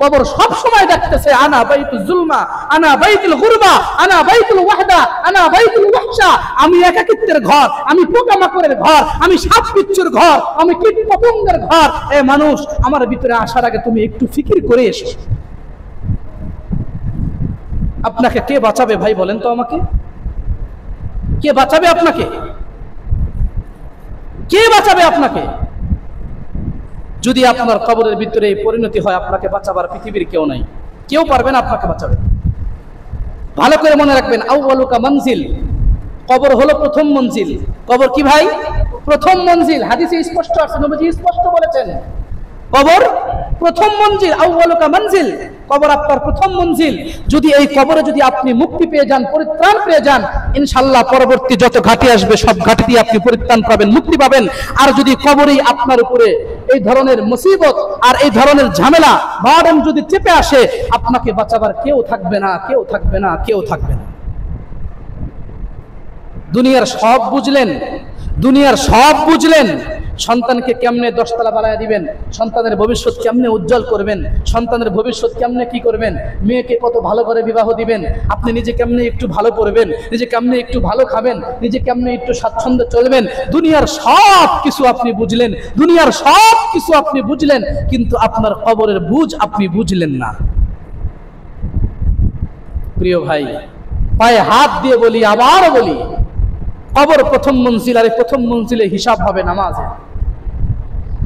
কবর সব সময় দেখতেছে আনা বাইতুল জুলমা, আনা বাইতুল গুরবা, আনা বাইতুল ওয়াহদা, আনা বাইতুল ওয়াহশা। আমি একাকিত্বের ঘর, আমি পোকামাকড়ের ঘর, আমি সাপ বিচ্ছুর ঘর, আমি কীট পতঙ্গের ঘর। এ মানুষ, আমার ভিতরে আসার আগে তুমি একটু ফিকির করে এসো। আপনাকে কে বাঁচাবে ভাই বলেন তো আমাকে? কে বাঁচাবে আপনাকে? কে বাঁচাবে আপনাকে? যদি আপনার কবরের ভিতরে এই পরিণতি হয়, আপনাকে বাঁচাবার পৃথিবীর কেউ নাই, কেউ পারবে না আপনাকে বাঁচাবে। ভালো করে মনে রাখবেন, আউয়ালুকা মনজিল, কবর হলো প্রথম মঞ্জিল। কবর কি ভাই? প্রথম মঞ্জিল। হাদিসে স্পষ্ট আছে, নবীজি স্পষ্ট বলেছেন কবর প্রথম মঞ্জিল, আউয়ালুকা মনজিল, কবর আপনার প্রথম মঞ্জিল। যদি এই কবরে যদি আপনি মুক্তি পেয়ে যান, পরিত্রাণ পেয়ে যান, ইনশাআল্লাহ পরবর্তী যত ঘাটি আসবে সব ঘাটি দিয়ে আপনি পরিত্রাণ পাবেন, মুক্তি পাবেন। আর যদি কবরেই আপনার উপরে এই ধরনের মুসিবত আর এই ধরনের ঝামেলা বারণ যদি চেপে আসে, আপনাকে বাঁচাবার কেউ থাকবে না, কেউ থাকবে না, কেউ থাকবে না। দুনিয়ার সব বুঝলেন, দুনিয়ার সব বুঝলেন, সন্তানকে কেমনে 10 তলা বানায় দিবেন, সন্তানের ভবিষ্যৎ কেমনে উজ্জ্বল করবেন, সন্তানের ভবিষ্যৎ কেমনে কি করবেন, মেয়েকে কত ভালো করে বিবাহ দিবেন, আপনি নিজে কেমনে একটু ভালো পড়বেন, নিজে কেমনে একটু ভালো খাবেন, নিজে কেমনে একটু স্বাচ্ছন্দ্যে চলবেন, দুনিয়ার সব কিছু আপনি বুঝলেন, দুনিয়ার সব কিছু আপনি বুঝলেন, কিন্তু আপনার কবরের বুঝ আপনি বুঝলেন না। প্রিয় ভাই, পায়ে হাত দিয়ে বলি, আবারও বলি, কবর প্রথম মঞ্জিল। আর এই প্রথম মঞ্জিলে হিসাব হবে নামাজে।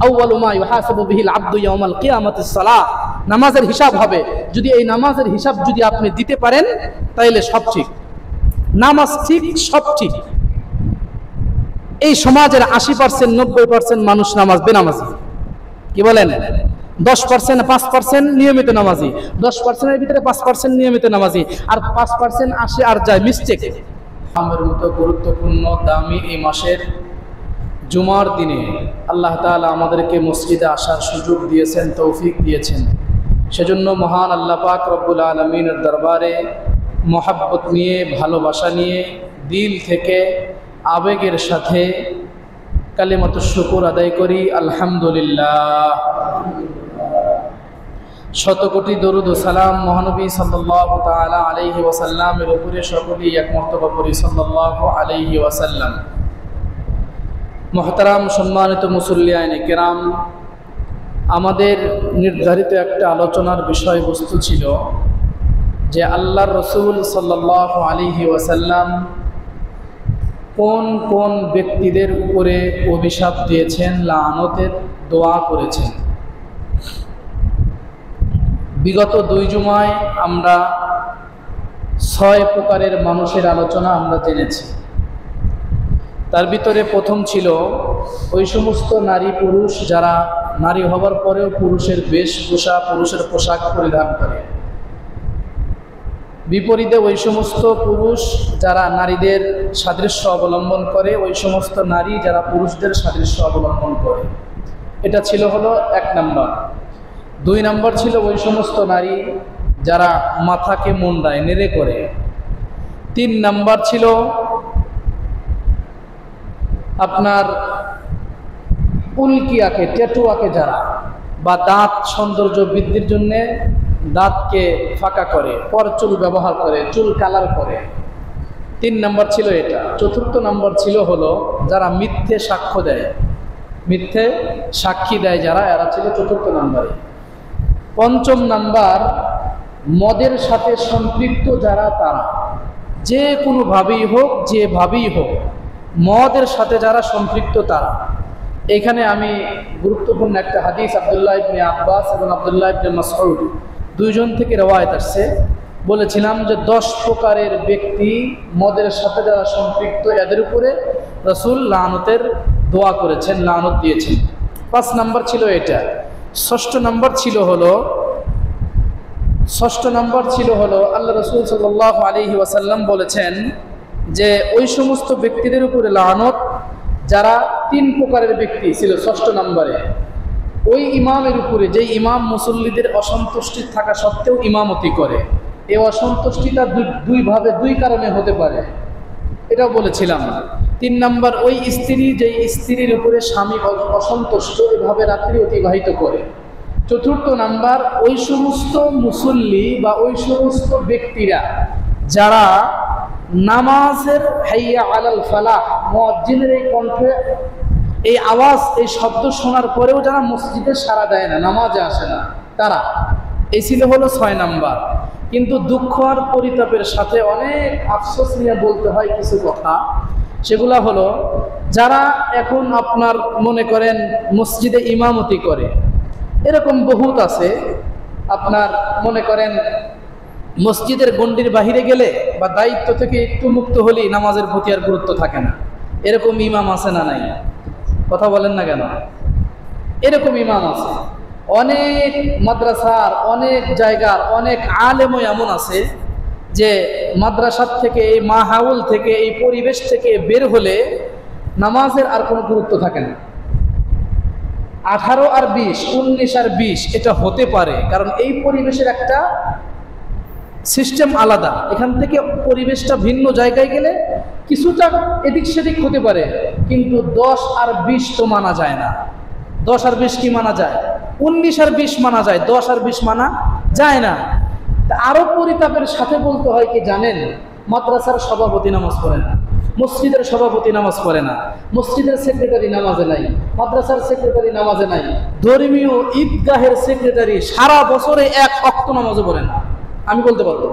আউয়ালু মা ইউহাসাবু বিহিল আবদু ইয়াউমাল কিয়ামাতিস সালাহ, নামাজের হিসাব হবে। যদি এই নামাজের হিসাব যদি আপনি দিতে পারেন, তাইলে সব ঠিক, নামাজ ঠিক, সব ঠিক। এই সমাজের 80% 90% মানুষ নামাজ বেনামাজি। কি বলেন? 10% 5% নিয়মিত নামাজি, 10%-এর ভিতরে 5% নিয়মিত নামাজি, আর 5% আসে আর যায় মিস্টেক। আমার মতো গুরুত্বপূর্ণ দামি এই মাসের জুমার দিনে আল্লাহ তাআলা আমাদেরকে মসজিদে আসার সুযোগ দিয়েছেন, তৌফিক দিয়েছেন। সেজন্য মহান আল্লাহ পাক রব্বুল আলামিনের দরবারে মহাব্বত নিয়ে, ভালোবাসা নিয়ে, দিল থেকে আবেগের সাথে কালিমাতুশ শুকর আদায় করি, আলহামদুলিল্লাহ। শত কোটি দরুদ ও সালাম মহানবী সাল্লাল্লাহু তাআলা আলাইহি ওয়াসাল্লামের উপরে সকলেই এক মর্তবা পড়ি, সাল্লাল্লাহু আলাইহি ওয়াসাল্লাম। মুহতারাম সম্মানিত মুসল্লিয়ানে কেরাম, আমাদের নির্ধারিত একটা আলোচনার বিষয়বস্তু ছিল যে আল্লাহর রাসূল সাল্লাল্লাহু আলাইহি ওয়াসাল্লাম কোন কোন ব্যক্তিদের উপরে অভিশাপ দিয়েছেন, লাআনতের দোয়া করেছেন। বিগত 2 জুমায় আমরা 6 প্রকারের মানুষের আলোচনা আমরা জেনেছি। তার ভিতরে প্রথম ছিল ওই সমস্ত নারী পুরুষ যারা নারী হবার পরেও পুরুষের বেশভূষা, পুরুষের পোশাক পরিধান করে। বিপরীতে ওই সমস্ত পুরুষ যারা নারীদের সাদৃশ্য অবলম্বন করে, ওই সমস্ত নারী যারা পুরুষদের সাদৃশ্য অবলম্বন করে। এটা ছিল হলো 1 নাম্বার। 2 নাম্বার ছিল ওই সমস্ত নারী যারা মাথাকে মুন্ডায়, নেড়ে করে। 3 নাম্বার ছিল আপনার উল্কি আঁকে, ট্যাটু আঁকে যারা, বা দাঁত সৌন্দর্য বৃদ্ধির জন্য দাঁতকে ফাঁকা করে, পরচুল ব্যবহার করে, চুল কালার করে। 3 নাম্বার ছিল এটা। 4র্থ নাম্বার ছিল হলো যারা মিথ্যে সাক্ষ্য দেয়, মিথ্যে সাক্ষী দেয় যারা, এরা ছিল 4র্থ নাম্বারে। 5ম নাম্বার মদের সাথে সম্পৃক্ত যারা, তারা যে কোনোভাবেই হোক, যেভাবেই হোক, মদের সাথে যারা সম্পৃক্ত তারা। এখানে আমি গুরুত্বপূর্ণ একটা হাদিস আব্দুল্লাহ ইবনে আব্বাস এবং আব্দুল্লাহ ইবনে মাসউদ 2 জন থেকে রওয়ায়াত আসছে। বলেছিলাম যে 10 প্রকারের ব্যক্তি মদের সাথে যারা সম্পৃক্ত, এদের উপরে রাসূল লাআনতের দোয়া করেছেন, লাআনত দিয়েছেন। 5 নাম্বার ছিল এটা। 6ষ্ঠ নাম্বার ছিল হলো আল্লাহ রাসূল সাল্লাল্লাহু আলাইহি ওয়াসাল্লাম বলেছেন যে ওই সমস্ত ব্যক্তিদের উপরে লাআনত যারা 3 প্রকারের ব্যক্তি ছিল। 6ষ্ঠ নাম্বারে ওই ইমামের উপরে, যে ইমাম মুসল্লিদের অসন্তুষ্টি থাকা সত্ত্বেও ইমামতি করে। এই অসন্তুষ্টিটা 2 কারণে হতে পারে, এটাও বলেছিলাম। 3 নাম্বার ওই স্ত্রী, যেই স্ত্রীর উপরে স্বামী অসন্তুষ্ট, এভাবে রাত্রি অতিবাহিত করে। চতুর্থ নাম্বার, ওই সমস্ত মুসল্লি বা ওই সমস্ত ব্যক্তিরা যারা নামাজের হাইয়া আলাল ফালাহ মুয়াজ্জিনের এই কণ্ঠে এই আওয়াজ এই শব্দ শোনার পরেও যারা মসজিদে সাড়া দেয় না, নামাজে আসে না, তারা এই ছিল হলো 6 নাম্বার। কিন্তু দুঃখ আর পরিতাপের সাথে অনেক আফসোস নিয়ে বলতে হয় কিছু কথা। সেগুলা হলো যারা এখন আপনার মনে করেন মসজিদে ইমামতি করে, এরকম বহুত আছে। আপনার মনে করেন মসজিদের গণ্ডির বাহিরে গেলে বা দায়িত্ব থেকে একটু মুক্ত হলেই নামাজের প্রতি আর গুরুত্ব থাকে না, এরকম ইমাম আছে না নাই? কথা বলেন না কেন? এরকম ইমাম আছে। অনেক মাদ্রাসার অনেক জায়গার অনেক আলেমও এমন আছে যে মাদ্রাসার থেকে এই মাহাউল থেকে এই পরিবেশ থেকে বের হলে নামাজের আর কোনো গুরুত্ব থাকে না। 18 আর 20, 19 আর 20 এটা হতে পারে, কারণ এই পরিবেশের একটা সিস্টেম আলাদা। এখান থেকে পরিবেশটা ভিন্ন জায়গায় গেলে কিছুটা এদিক সেদিক হতে পারে, কিন্তু 10 আর 20 তো মানা যায় না। 10 আর 20 কি মানা যায়? 19 আর 20 মানা যায়, 10 আর 20 মানা যায় না। আরো পরিতাপের সাথে বলতে হয় কি জানেন, মাদ্রাসার সভাপতি নামাজ পড়ে না, মসজিদের সভাপতি নামাজ পড়ে না, মসজিদের সেক্রেটারি নামাজে নাই, মাদ্রাসার সেক্রেটারি নামাজে নাই, ধর্মীয় ঈদগাহের সেক্রেটারি সারা বছরে 1 ওয়াক্ত নামাজও পড়ে না। আমি বলতে পারবো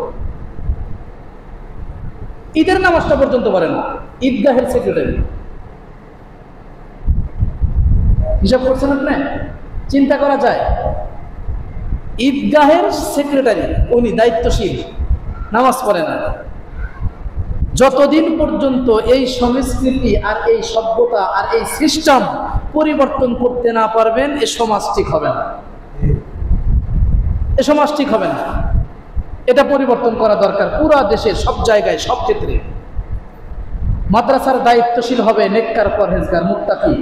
ঈদের নামাজটা পর্যন্ত পড়ে না ঈদগাহের সেক্রেটারি। হিসাব করছেন আপনি? চিন্তা করা যায়, ঈদগাহের সেক্রেটারি উনি দায়িত্বশীল, নামাজ পড়ে না। যতদিন পর্যন্ত এই সংস্কৃতি আর এই সভ্যতা আর এই সিস্টেম পরিবর্তন করতে না পারবেন, এ সমাজ ঠিক হবে না। এ সমাজ ঠিক হবে না। এটা পরিবর্তন করা দরকার পুরো দেশে, সব জায়গায়, সব ক্ষেত্রে। মাদ্রাসার দায়িত্বশীল হবে নেককার, পরহেজগার, মুত্তাকি,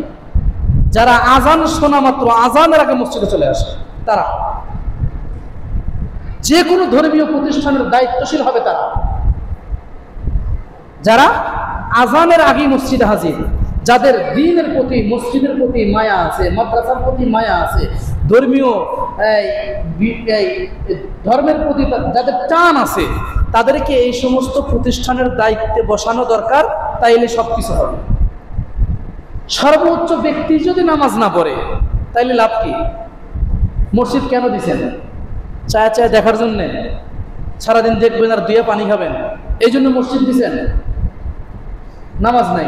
যারা আজান শোনা মাত্র আজানের আগে মসজিদে চলে আসে। তারা যে কোনো ধর্মীয় প্রতিষ্ঠানের দায়িত্বশীল হবে তারা, যারা আজানের আগে মসজিদে হাজির, যাদের দ্বীনের প্রতি, মসজিদের প্রতি মায়া আছে, মাদ্রাসার প্রতি মায়া আছে, ধর্মীয় ধর্মের প্রতি যাদের টান আছে, তাদেরকে এই সমস্ত প্রতিষ্ঠানের দায়িত্বে বসানো দরকার। তাইলে সবকিছু হবে। সর্বোচ্চ ব্যক্তি যদি নামাজ না পড়ে তাইলে লাভ কি? মসজিদ কেন দিছেন? চায় চায় দেখার জন্যে? সারাদিন দেখবেন আর দুয়ে পানি খাবেন, এই জন্য মসজিদ দিছেন? নামাজ নাই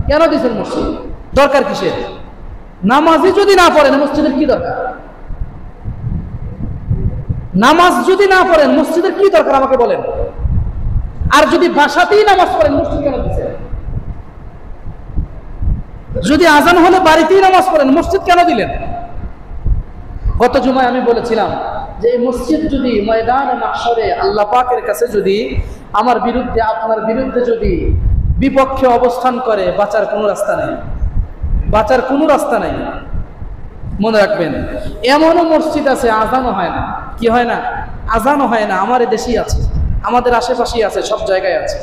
কেন দিছেন মসজিদ? দরকার কিসের? নামাজই যদি না পড়েন মসজিদের কি দরকার? নামাজ যদি না পড়েন মসজিদের কি দরকার আমাকে বলেন? আর যদি বাসাতেই নামাজ পড়েন মসজিদ কেন দিছেন? যদি আজান হলে বাড়িতেই নামাজ পড়েন মসজিদ কেন দিলেন? গত জুমায় আমি বলেছিলাম যে এই মসজিদ যদি ময়দানে মাহশরে আল্লাহ পাকের কাছে যদি আমার বিরুদ্ধে, আপনার বিরুদ্ধে যদি বিপক্ষে অবস্থান করে, বাঁচার কোনো রাস্তা নেই, বাঁচার কোনো রাস্তা নেই। মনে রাখবেন, এমনও মসজিদ আছে আজানও হয় না। কি হয় না? আজানও হয় না। আমার দেশেই আছে, আমাদের আশেপাশেই আছে, সব জায়গায় আছে,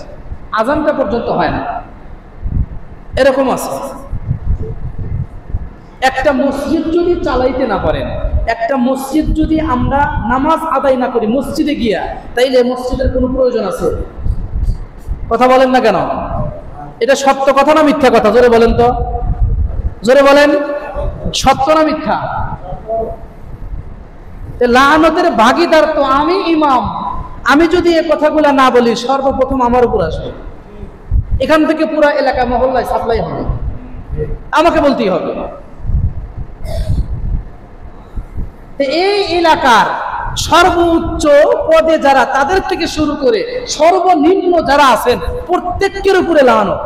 আজানটা পর্যন্ত হয় না। এরকম আছে। একটা মসজিদ যদি চালাইতে না পারেন, একটা মসজিদ যদি আমরা নামাজ আদায় না করি মসজিদে গিয়া, তাইলে মসজিদের কোনো প্রয়োজন আছে? কথা বলেন না কেন? এটা সত্য কথা না মিথ্যা কথা? জোরে বলেন তো, জোরে বলেন, সত্য না মিথ্যা? লাআনতের ভাগীদার তো আমি ইমাম। আমি যদি এই কথাগুলা না বলি সর্বপ্রথম আমার উপর আসবে, এখান থেকে পুরো এলাকা মহল্লায় সাপ্লাই হবে, আমাকে বলতেই হবে। এই এলাকার সর্বোচ্চ পদে যারা, তাদের থেকে শুরু করে সর্বনিম্ন যারা আছেন প্রত্যেকের উপরে লানত,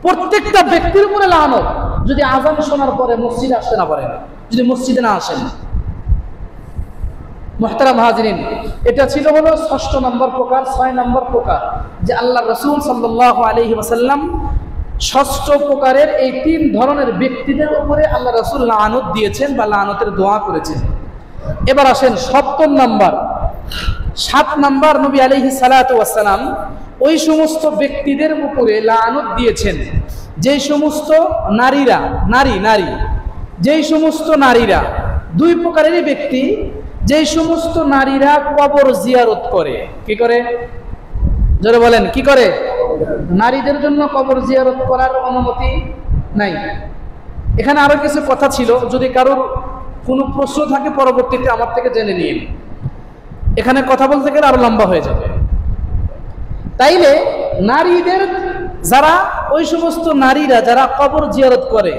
প্রত্যেকটা ব্যক্তির উপরে লানত। যদি আজান শোনার পরে মসজিদে আসতে না পারেন, যদি মসজিদে না আসেন। মুহতারাম হাজিরিন, এটা ছিল হলো 6 নম্বর প্রকার। 6 নম্বর প্রকার যে আল্লাহ রাসূল সাল্লাল্লাহু আলাইহি ওয়াসাল্লাম 6ষ্ঠ প্রকারের এই 3 ধরনের ব্যক্তিদের উপরে আল্লাহ রাসূল লানত দিয়েছেন বা লানতের দোয়া করেছেন। এবার আসেন 7 নম্বর। 7 নম্বর নবী আলাইহিস সালাতু ওয়াস সালাম ওই সমস্ত ব্যক্তিদের উপরে লানত দিয়েছেন যে সমস্ত নারীরা, নারী যেই সমস্ত নারীরা, দুই প্রকারেরই ব্যক্তি, যেই সমস্ত নারীরা কবর জিয়ারত করে। কি করে? জোরে বলেন, কি করে? নারীদের জন্য কবর জিয়ারত করার অনুমতি নাই। এখানে আরো কিছু কথা ছিল, যদি কারোর কোনো প্রশ্ন থাকে পরবর্তীতে আমার থেকে জেনে নিন। এখানে কথা বলতে গেলে আরো লম্বা হয়ে যাবে। তাইলে নারীদের যারা, ওই সমস্ত নারীরা যারা কবর জিয়ারত করে,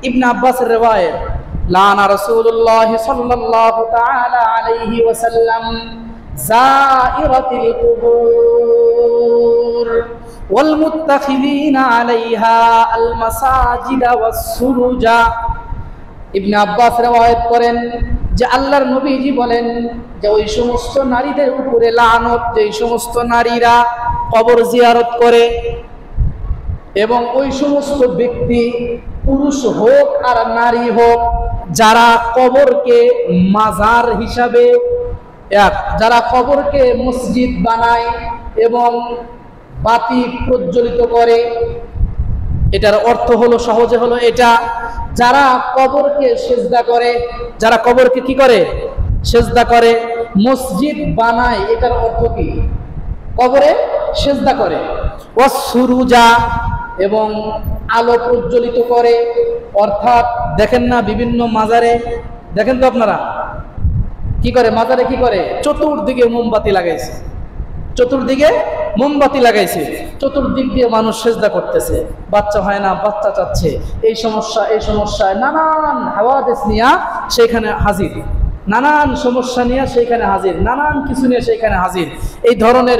ইবনে আব্বাসের রিওয়ায়াত, লানা রাসূলুল্লাহ সাল্লাল্লাহু তাআলা আলাইহি ওয়াসাল্লাম যায়িরাতিল কুবুর ওয়াল মুত্তাখিযিনা আলাইহা আল মাসাজিদা ওয়াস সুরুজা। ইবনে আব্বাস রিওয়ায়াত করেন যে আল্লাহর নবীজি বলেন যে ওই সমস্ত নারীদের উপরে লানত, যে সমস্ত নারীরা কবর জিয়ারত করে, এবং ওই সমস্ত ব্যক্তি পুরুষ হোক আর নারী হোক যারা কবরকে মাজার হিসাবে, যারা কবরকে মসজিদ বানায় এবং বাতি প্রজ্বলিত করে। এটার অর্থ হলো, সহজে হলো এটা, যারা কবরকে সিজদা করে, যারা কবরকে কি করে? সিজদা করে, মসজিদ বানায়। এটার অর্থ কি? কবরে সিজদা করে। ওয়াস সুরুজা, এবং আলো প্রজ্বলিত করে। অর্থাৎ দেখেন না বিভিন্ন মাজারে, দেখেন তো আপনারা কি করে? মাজারে কি করে? চতুর্দিকে মোমবাতি লাগাইছে, চতুর্দিকে মোমবাতি লাগাইছে, চতুর্দিক দিয়ে মানুষ সিজদা করতেছে। বাচ্চা হয় না, বাচ্চা চাচ্ছে, এই সমস্যা, এই সমস্যায় নানান হাওয়াদিস নিয়ে সেখানে হাজির, নানান সমস্যা নিয়ে সেইখানে হাজির, নানান কিছু নিয়ে সেইখানে হাজির। এই ধরনের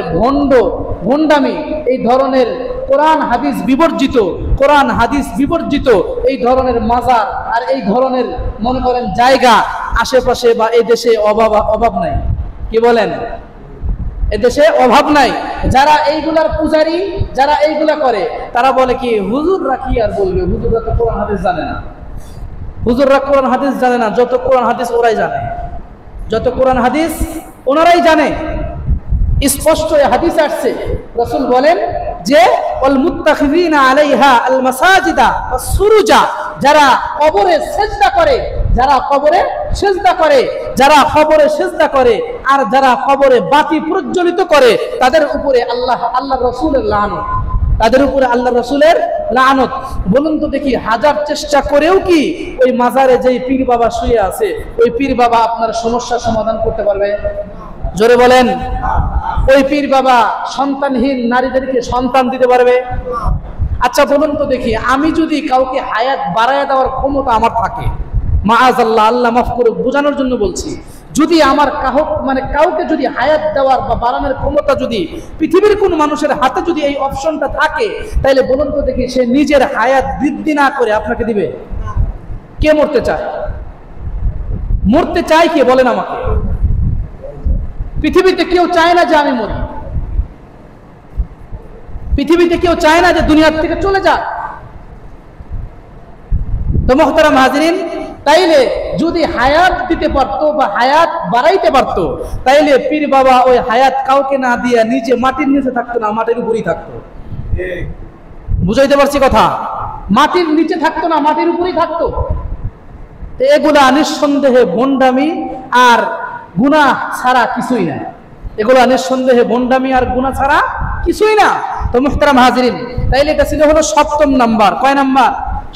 ভণ্ডামি, এই ধরনের কোরআন হাদিস বিবর্জিত, কোরআন হাদিস বিবর্জিত এই ধরনের মাজার আর এই ধরনের মনে করেন জায়গা আশেপাশে বা এই দেশে অভাব নাই। কি বলেন? এদেশে অভাব নাই। যারা এইগুলার পূজারী, যারা এইগুলা করে, তারা বলে কি হুজুররা কি আর বলবে, হুজুররা তো কোরআন হাদিস জানে না, হুজুররা কোরআন হাদিস জানে না। যত কোরআন হাদিস ওরাই জানে, যত কোরআন হাদিস ওনারাই জানে। স্পষ্ট হাদিস আসছে, রাসূল বলেন যে ওয়াল মুত্তাখিযিনা আলাইহা আল মাসাজিদা ওয়াস সুরুজা, যারা কবরে সিজদা করে, যারা কবরে সিজদা করে, যারা কবরে সিজদা করে আর যারা কবরে বাতি প্রজ্বলিত করে, তাদের উপরে আল্লাহ রাসূলের লানত, তাদের উপরে আল্লাহ রাসূলের লানত। বলুন তো দেখি, হাজার চেষ্টা করেও কি ওই মাজারে যেই পীর বাবা শুয়ে আছে, ওই পীর বাবা আপনার সমস্যার সমাধান করতে পারবে? জোরে বলেন। ওই পীর বাবা সন্তানহীন নারীদেরকে সন্তান দিতে পারবে? আচ্ছা বলুন তো দেখি, আমি যদি কাউকে হায়াত বাড়ায় দেওয়ার ক্ষমতা আমার থাকে, মাআযাল্লাহ, আল্লাহ মাফ করুক, বোঝানোর জন্য বলছি, যদি আমার কাউকে যদি হায়াত দেওয়ার বা বাড়ানোর ক্ষমতা যদি পৃথিবীর কোন মানুষের হাতে যদি এই অপশনটা থাকে, তাহলে বলুন তো দেখি সে নিজের হায়াত বৃদ্ধি না করে আপনাকে দিবে? কে মরতে চায়? মরতে চায় কে? বলেন আমাকে। পৃথিবীতে কেউ চায় না যে আমি মরি, পৃথিবীতে কেউ চায় না যে দুনিয়ার থেকে চলে যাক। তো মুহতারাম হাজিরিন, তাইলে যদি হায়াত দিতে পারতো বা হায়াত বাড়াইতে পারতো, তাইলে পীর বাবা ওই হায়াত কাউকে না দিয়া নিচে মাটির নিচে থাকতো না, মাটির উপরেই থাকতো। বুঝাইতে পারছি কথা? মাটির নিচে থাকতো না, মাটির উপরেই থাকতো। এগুলা নিঃসন্দেহে ভণ্ডামি আর গুনাহ ছাড়া কিছুই না। এগুলা নিঃসন্দেহে ভণ্ডামি আর গুনাহ ছাড়া কিছুই না। তো মুহতারাম হাজিরিন, তাইলে এটা ছিল হলো সপ্তম নাম্বার। কয় নাম্বার?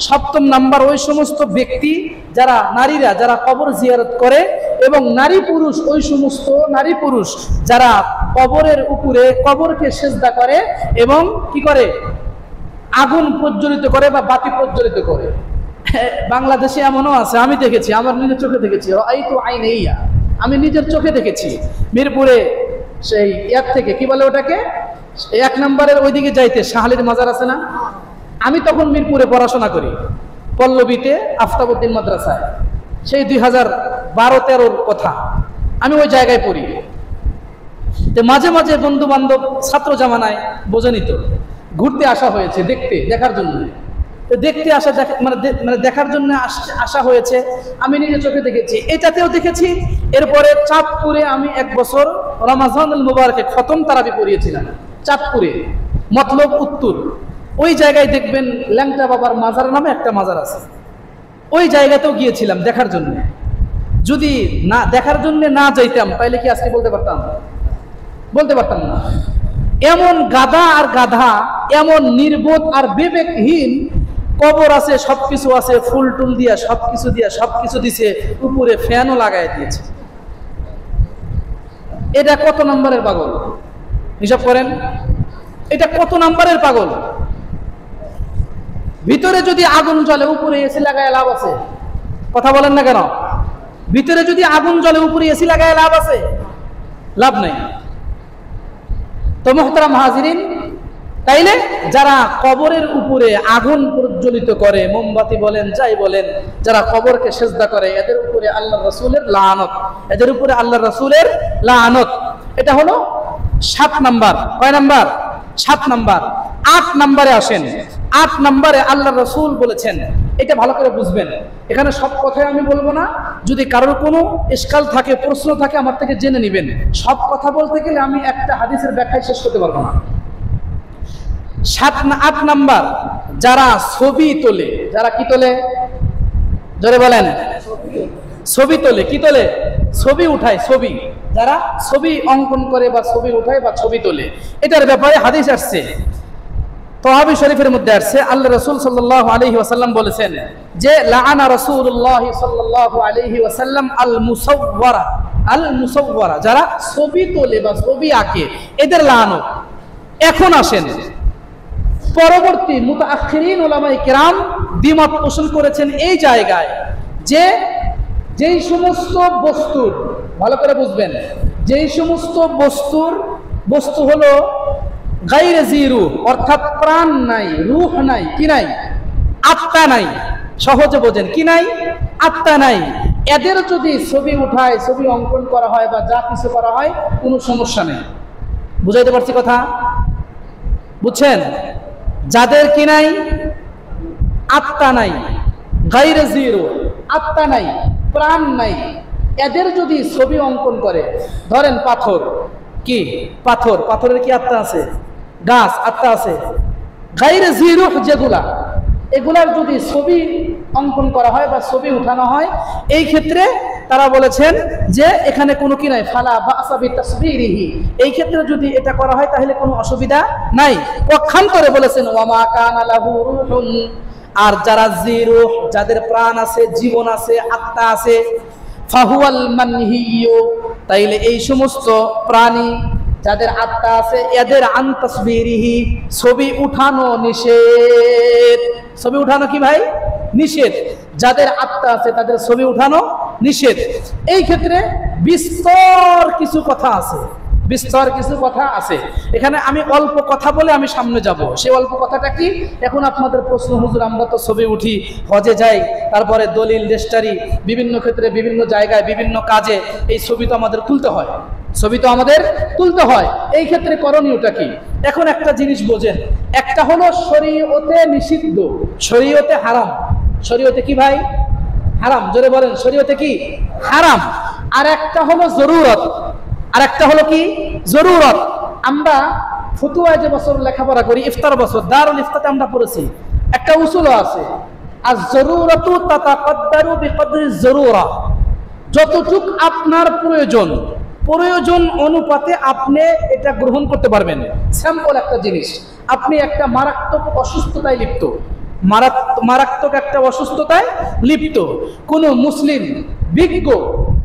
সপ্তম নাম্বার। ওই সমস্ত ব্যক্তি যারা, নারীরা যারা কবর জিয়ারত করে এবং নারী পুরুষ, ওই সমস্ত নারী পুরুষ যারা কবরের উপরে কবরকে সিজদা করে এবং কি করে? আগুন প্রজ্বলিত করে বা বাতি প্রজ্বলিত করে। বাংলাদেশে এমনও আছে, আমি দেখেছি, আমার নিজের চোখে দেখেছি, রাআইতু আইনাইয়া, আমি নিজের চোখে দেখেছি। মিরপুরে সেই ইয়ার থেকে কি বলে ওটাকে, 1 নম্বরের ওইদিকে যাইতে শাহালির মাজার আছে না, আমি তখন মিরপুরে পড়াশোনা করি, পল্লবীতে আফতাবউদ্দিন মাদ্রাসায়, সেই 2012-13 কথা। আমি ওই জায়গায় পড়ি। তো মাঝে মাঝে বন্ধু বান্ধব ছাত্র জামানায় বোঝেনি তো, ঘুরতে আসা হয়েছে, দেখার জন্য। দেখতে আসা, মানে দেখার জন্য আসা হয়েছে। আমি নিজে চোখে দেখেছি, এটাতেও দেখেছি। এরপরে চাঁদপুরে আমি 1 বছর রমাজানুল মুবারকে খতম তারাবি পড়িয়েছিলাম, চাঁদপুরে মতলব উত্তর। ওই জায়গায় দেখবেন ল্যাংটা বাবার মাজার নামে একটা মাজার আছে। ওই জায়গাতেও গিয়েছিলাম দেখার জন্য। যদি না দেখার জন্য না যাইতাম তাইলে কি আজকে বলতে পারতাম? বলতে পারতাম না। এমন গাধা আর গাধা, এমন নির্বোধ আর বিবেকহীন, কবর আছে, সবকিছু আছে, ফুল টুল দিয়া সবকিছু দিছে, উপরে ফ্যানও লাগাই দিয়েছে। এটা কত নম্বরের পাগল হিসাব করেন? এটা কত নম্বরের পাগল? ভিতরে যদি আগুন জ্বলে উপরে এসি লাগায় লাভ আছে? কথা বলেন না কেন? ভিতরে যদি আগুন জ্বলে উপরে এসি লাগায় লাভ আছে? লাভ নাই। তো মুহতারাম হাজিরিন, তাইলে যারা কবরের উপরে আগুন প্রজ্বলিত করে, মোমবাতি বলেন যাই বলেন, যারা কবরকে সিজদা করে, এদের উপরে আল্লাহর রাসূলের লানত, এদের উপরে আল্লাহর রাসূলের লানত। এটা হলো 7 নাম্বার। কয় নাম্বার? 7 নাম্বার। 8 নাম্বারে আসেন। 8 নাম্বারে আল্লাহর রাসূল বলেছেন, এটা ভালো করে বুঝবেন। এখানে সব কথাই আমি বলবো না, যদি কারোর কোনো ইশকাল থাকে, প্রশ্ন থাকে, আমার থেকে জেনে নেবেন। সব কথা বলতে গেলে আমি একটা হাদিসের ব্যাখ্যায় শেষ করতে পারবো না। 8 নাম্বার, যারা ছবি তোলে, যারা কি তোলে? জোরে বলেন। ছবি তোলে। কি তোলে? ছবি উঠায়। ছবি, যারা ছবি অঙ্কন করে বা ছবি উঠায় বা ছবি তোলে, এটার ব্যাপারে হাদিস আসছে, তহাবি শরীফের মধ্যে আসছে। আল্লাহ রাসূল সাল্লাল্লাহু আলাইহি ওয়াসাল্লাম বলেছেন যে লাআনা রাসূলুল্লাহ সাল্লাল্লাহু আলাইহি ওয়াসাল্লাম আল মুসাওয়ারা, যারা ছবি তোলে বা ছবি আঁকে, এদের লানত। এখন আসেন, পরবর্তী মুতাআখিরিন উলামায়ে কেরাম দ্বিমত পোষণ করেছেন এই জায়গায় যে যেই সমস্ত বস্তুর, ভালো করে বুঝবেন, যেই সমস্ত বস্তু হলো গায়রে জিরু, অর্থাৎ প্রাণ নাই, রূহ নাই, কি নাই? আত্মা নাই। সহজে বোঝেন, কি নাই? আত্মা নাই। এদের যদি ছবি উঠায়, ছবি অঙ্কন করা হয় বা যা কিছু করা হয়, কোনো সমস্যা নেই। বুঝাইতে পারছি কথা? বুঝছেন? যাদের কি নাই? আত্মা নাই, গায়রে জিরু, আত্মা নাই, প্রাণ নাই, এদের যদি ছবি অঙ্কন করে, ধরেন পাথর, কি পাথর? পাথরের কি আত্মা আছে? গাছ আত্মা আছে। গায়রে জিরু যেগুলা, এগুলার যদি ছবি অঙ্কন করা হয় বা ছবি উঠানো হয়, এই ক্ষেত্রে তারা বলেছেন যে এখানে কোনো কি নাই, ফালা বাসা বিতাসবিরিহি, এই ক্ষেত্রে যদি এটা করা হয় তাহলে কোনো অসুবিধা নাই। পক্ষান্তরে বলেছেন ওয়ামা কানা লাহু রূহুন, আর যারা জিরুহ, যাদের প্রাণ আছে, জীবন আছে, আত্মা আছে, ফাহুয়াল মানহিয়্যু, তাইলে এই সমস্ত প্রাণী যাদের আত্মা আছে, এদের আন তাসবিরিহি, ছবি উঠানো নিষেধ। ছবি উঠানো কি ভাই? নিষেধ। যাদের আত্মা আছে তাদের ছবি উঠানো নিষেধ। এই ক্ষেত্রে বিস্তর কিছু কথা আছে, বিস্তর কিছু কথা আছে। এখানে আমি অল্প কথা বলে আমি সামনে যাব। সেই অল্প কথাটা কি? এখন আপনাদের প্রশ্ন, হুজুর আমরা তো ছবি উঠি, হজে যাই, তারপরে দলিল রেজিস্ট্রি, বিভিন্ন ক্ষেত্রে বিভিন্ন জায়গায় বিভিন্ন কাজে এই ছবি তো আমাদের তুলতে হয়, ছবি তো আমাদের তুলতে হয়। এই ক্ষেত্রে করণীয়টা কি? এখন একটা জিনিস বোঝেন, একটা হলো শরীয়তে নিষিদ্ধ, শরীয়তে হারাম। শরীয়তে কি ভাই? হারাম। জোরে বলেন, শরীয়তে কি? হারাম। আর একটা হলো জরুরত, আর একটা হলো কি? জরুরত। আমরা ফতুয়ায় যে বছর লেখাপড়া করি, ইফতার বছর, দারুল ইফতাতে আমরা পড়েছি, একটা উসুল আছে, আর জরুরতু তাতাকাদ্দারু বিকদরি জরুরা, যতটুক আপনার প্রয়োজন অনুপাতে আপনি এটা গ্রহণ করতে পারবেন। স্যাম্পল একটা জিনিস, আপনি একটা মারাত্মক অসুস্থতায় লিপ্ত, মারাত্মক একটা অসুস্থতায় লিপ্ত, কোনো মুসলিম বিজ্ঞ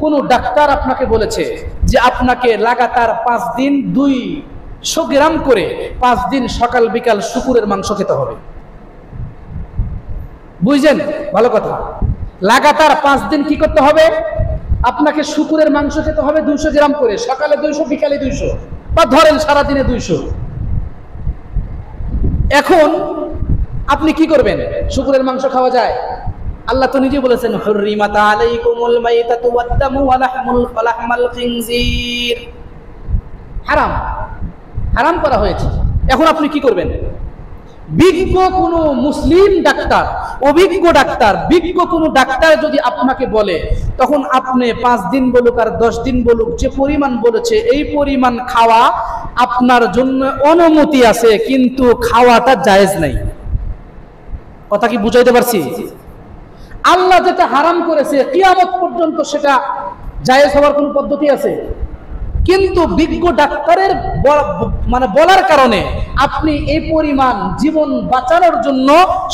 কোনো ডাক্তার আপনাকে বলেছে যে আপনাকে লাগাতার 5 দিন 200 গ্রাম করে 5 দিন সকাল বিকাল শুকুরের মাংস খেতে হবে। বুঝছেন? ভালো কথা। লাগাতার 5 দিন কি করতে হবে? আপনাকে শুকুরের মাংস খেতে হবে 200 গ্রাম করে, সকালে 200, বিকালে 200, বা ধরেন সারাদিনে 200। এখন আপনি কি করবেন? শুকুরের মাংস খাওয়া যায়? আল্লাহ তো নিজে বলেছেন হুররিমাত আলাইকুমুল মাইতাতু ওয়াদ-দামু ওয়া লাহমাল খিনজির, হারাম, হারাম করা হয়েছে। এখন আপনি কি করবেন? বিজ্ঞ কোনো মুসলিম ডাক্তার, অভিজ্ঞ ডাক্তার, বিজ্ঞ কোনো ডাক্তার যদি আপনাকে বলে, তখন আপনি 5 দিন বলুক আর 10 দিন বলুক, যে পরিমাণ বলেছে এই পরিমাণ খাওয়া আপনার জন্য অনুমতি আছে, কিন্তু খাওয়াটা জায়েজ নাই। কথা কি বুঝাইতে পারছি? আল্লাহ যেটা হারাম করেছে কিয়ামত পর্যন্ত সেটা জায়েজ হওয়ার কোনো পদ্ধতি আছে? কিন্তু বিজ্ঞ ডাক্তারের বলার কারণে আপনি এই পরিমাণ জীবন বাঁচানোর জন্য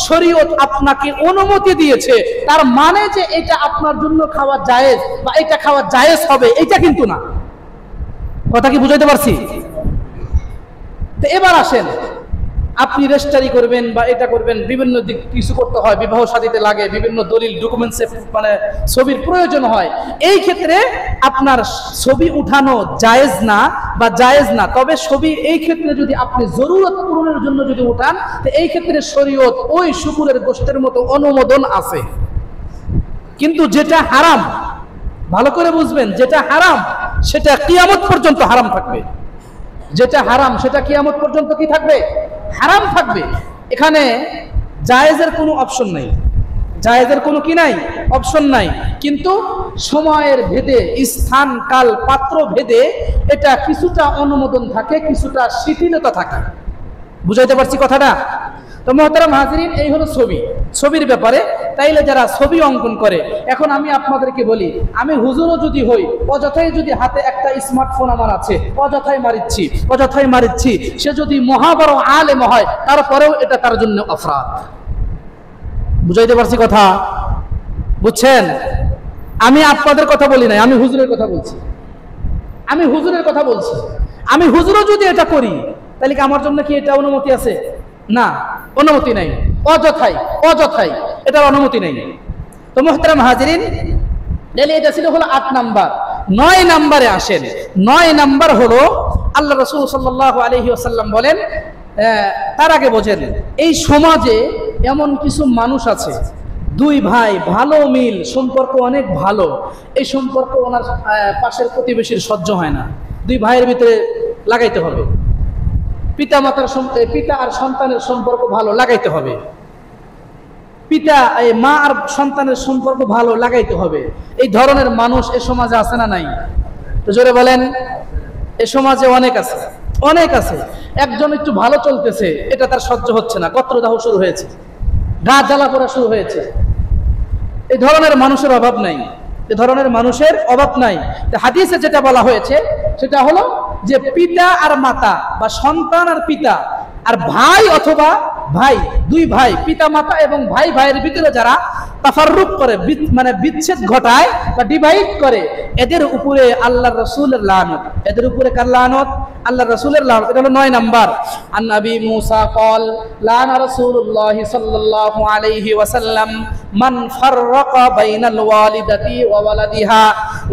শরীয়ত আপনাকে অনুমতি দিয়েছে, তার মানে যে এটা আপনার জন্য খাওয়া জায়েজ বা এটা খাওয়া জায়েজ হবে, এটা কিন্তু না। কথা কি বুঝাইতে পারছি? তো এবার আসেন, আপনি রেজিস্ট্রি করবেন বা এটা করবেন, বিভিন্ন দিক কিছু করতে হয়, বিবাহ শাদীতে লাগে, বিভিন্ন দলিল ডকুমেন্টসে ছবির প্রয়োজন হয়। এই ক্ষেত্রে আপনার ছবি উঠানো জায়েজ না বা জায়েজ না, তবে ছবি এই ক্ষেত্রে যদি আপনি জরুরত পূরণের জন্য যদি উঠান, তো এই ক্ষেত্রে শরীয়ত ওই শুকুরের গোশতের মতো অনুমোদন আছে। কিন্তু যেটা হারাম, ভালো করে বুঝবেন, যেটা হারাম সেটা কিয়ামত পর্যন্ত হারাম থাকবে। যেটা হারাম সেটা কিয়ামত পর্যন্ত কি থাকবে? হারাম থাকবে। এখানে জায়েজের কোনো অপশন নাই, জায়েজের কোনো কি নাই, অপশন নাই। কিন্তু সময়ের ভেদে, স্থান কাল পাত্র ভেদে এটা কিছুটা অনুমোদন থাকে, কিছুটা শিথিলতা থাকে। বুঝাইতে পারছি কথাটা? তো মুহতারাম হাজিরিন, এই হলো ছবি, ছবির ব্যাপারে। তাইলে যারা ছবি অঙ্কন করে, এখন আমি আপনাদেরকে বলি, আমি হুজুরও যদি হই, অযথাই যদি হাতে একটা স্মার্টফোন আমার আছে, অযথাই মারিচ্ছি, সে যদি মহাবড় আলেম হয়, তারপরেও এটা তার জন্য অপরাধ। বুঝাইতে পারছি কথা? বুঝছেন? আমি আপনাদের কথা বলি নাই, আমি হুজুরের কথা বলছি। আমি হুজুরও যদি এটা করি, তাহলে কি আমার জন্য কি এটা অনুমতি আছে? না, অনুমতি নাই। অযথাই এটার অনুমতি নাই। তো মুহতারাম হাজিরিন, এটা ছিল হলো 8 নাম্বার। 9 নাম্বারে আসেন। 9 নাম্বার হলো আল্লাহ রাসূল সাল্লাল্লাহু আলাইহি ওয়াসাল্লাম বলেন, তার আগে বোঝেন, এই সমাজে এমন কিছু মানুষ আছে, দুই ভাই ভালো মিল, সম্পর্ক অনেক ভালো, এই সম্পর্ক ওনার পাশের প্রতিবেশীর সহ্য হয় না, দুই ভাইয়ের ভিতরে লাগাইতে হবে। পিতা আর সন্তানের সম্পর্ক ভালো লাগাইতে হবে, মা আর সন্তানের সম্পর্ক ভালো লাগাইতে হবে। এই ধরনের মানুষ এ সমাজে আছে না নাই? তো জোরে বলেন। এ সমাজে অনেক আছে। একজন একটু ভালো চলতেছে, এটা তার সহ্য হচ্ছে না, গত্রদাহ শুরু হয়েছে, গা জ্বালা পোড়া শুরু হয়েছে। এই ধরনের মানুষের অভাব নাই। হাদিসে যেটা বলা হয়েছে সেটা হলো যে পিতা আর মাতা বা সন্তান আর পিতা আর ভাই অথবা ভাই, দুই ভাই, পিতা মাতা এবং ভাইয়ের ভিতরে যারা তাফাররুক করে, মানে বিচ্ছেদ ঘটায় বা ডিভাইড করে, এদের উপরে আল্লাহর রাসূলের লানত। এদের উপরে কার লানত? আল্লাহর রাসূলের লানত। এটা হলো 9 নাম্বার। আন নবী মুসা ক্বাল লানা রাসূলুল্লাহ সাল্লাল্লাহু আলাইহি ওয়াসাল্লাম মান ফাররাকা বাইনাল ওয়ালিদাতি ওয়া ওয়ালাদিহা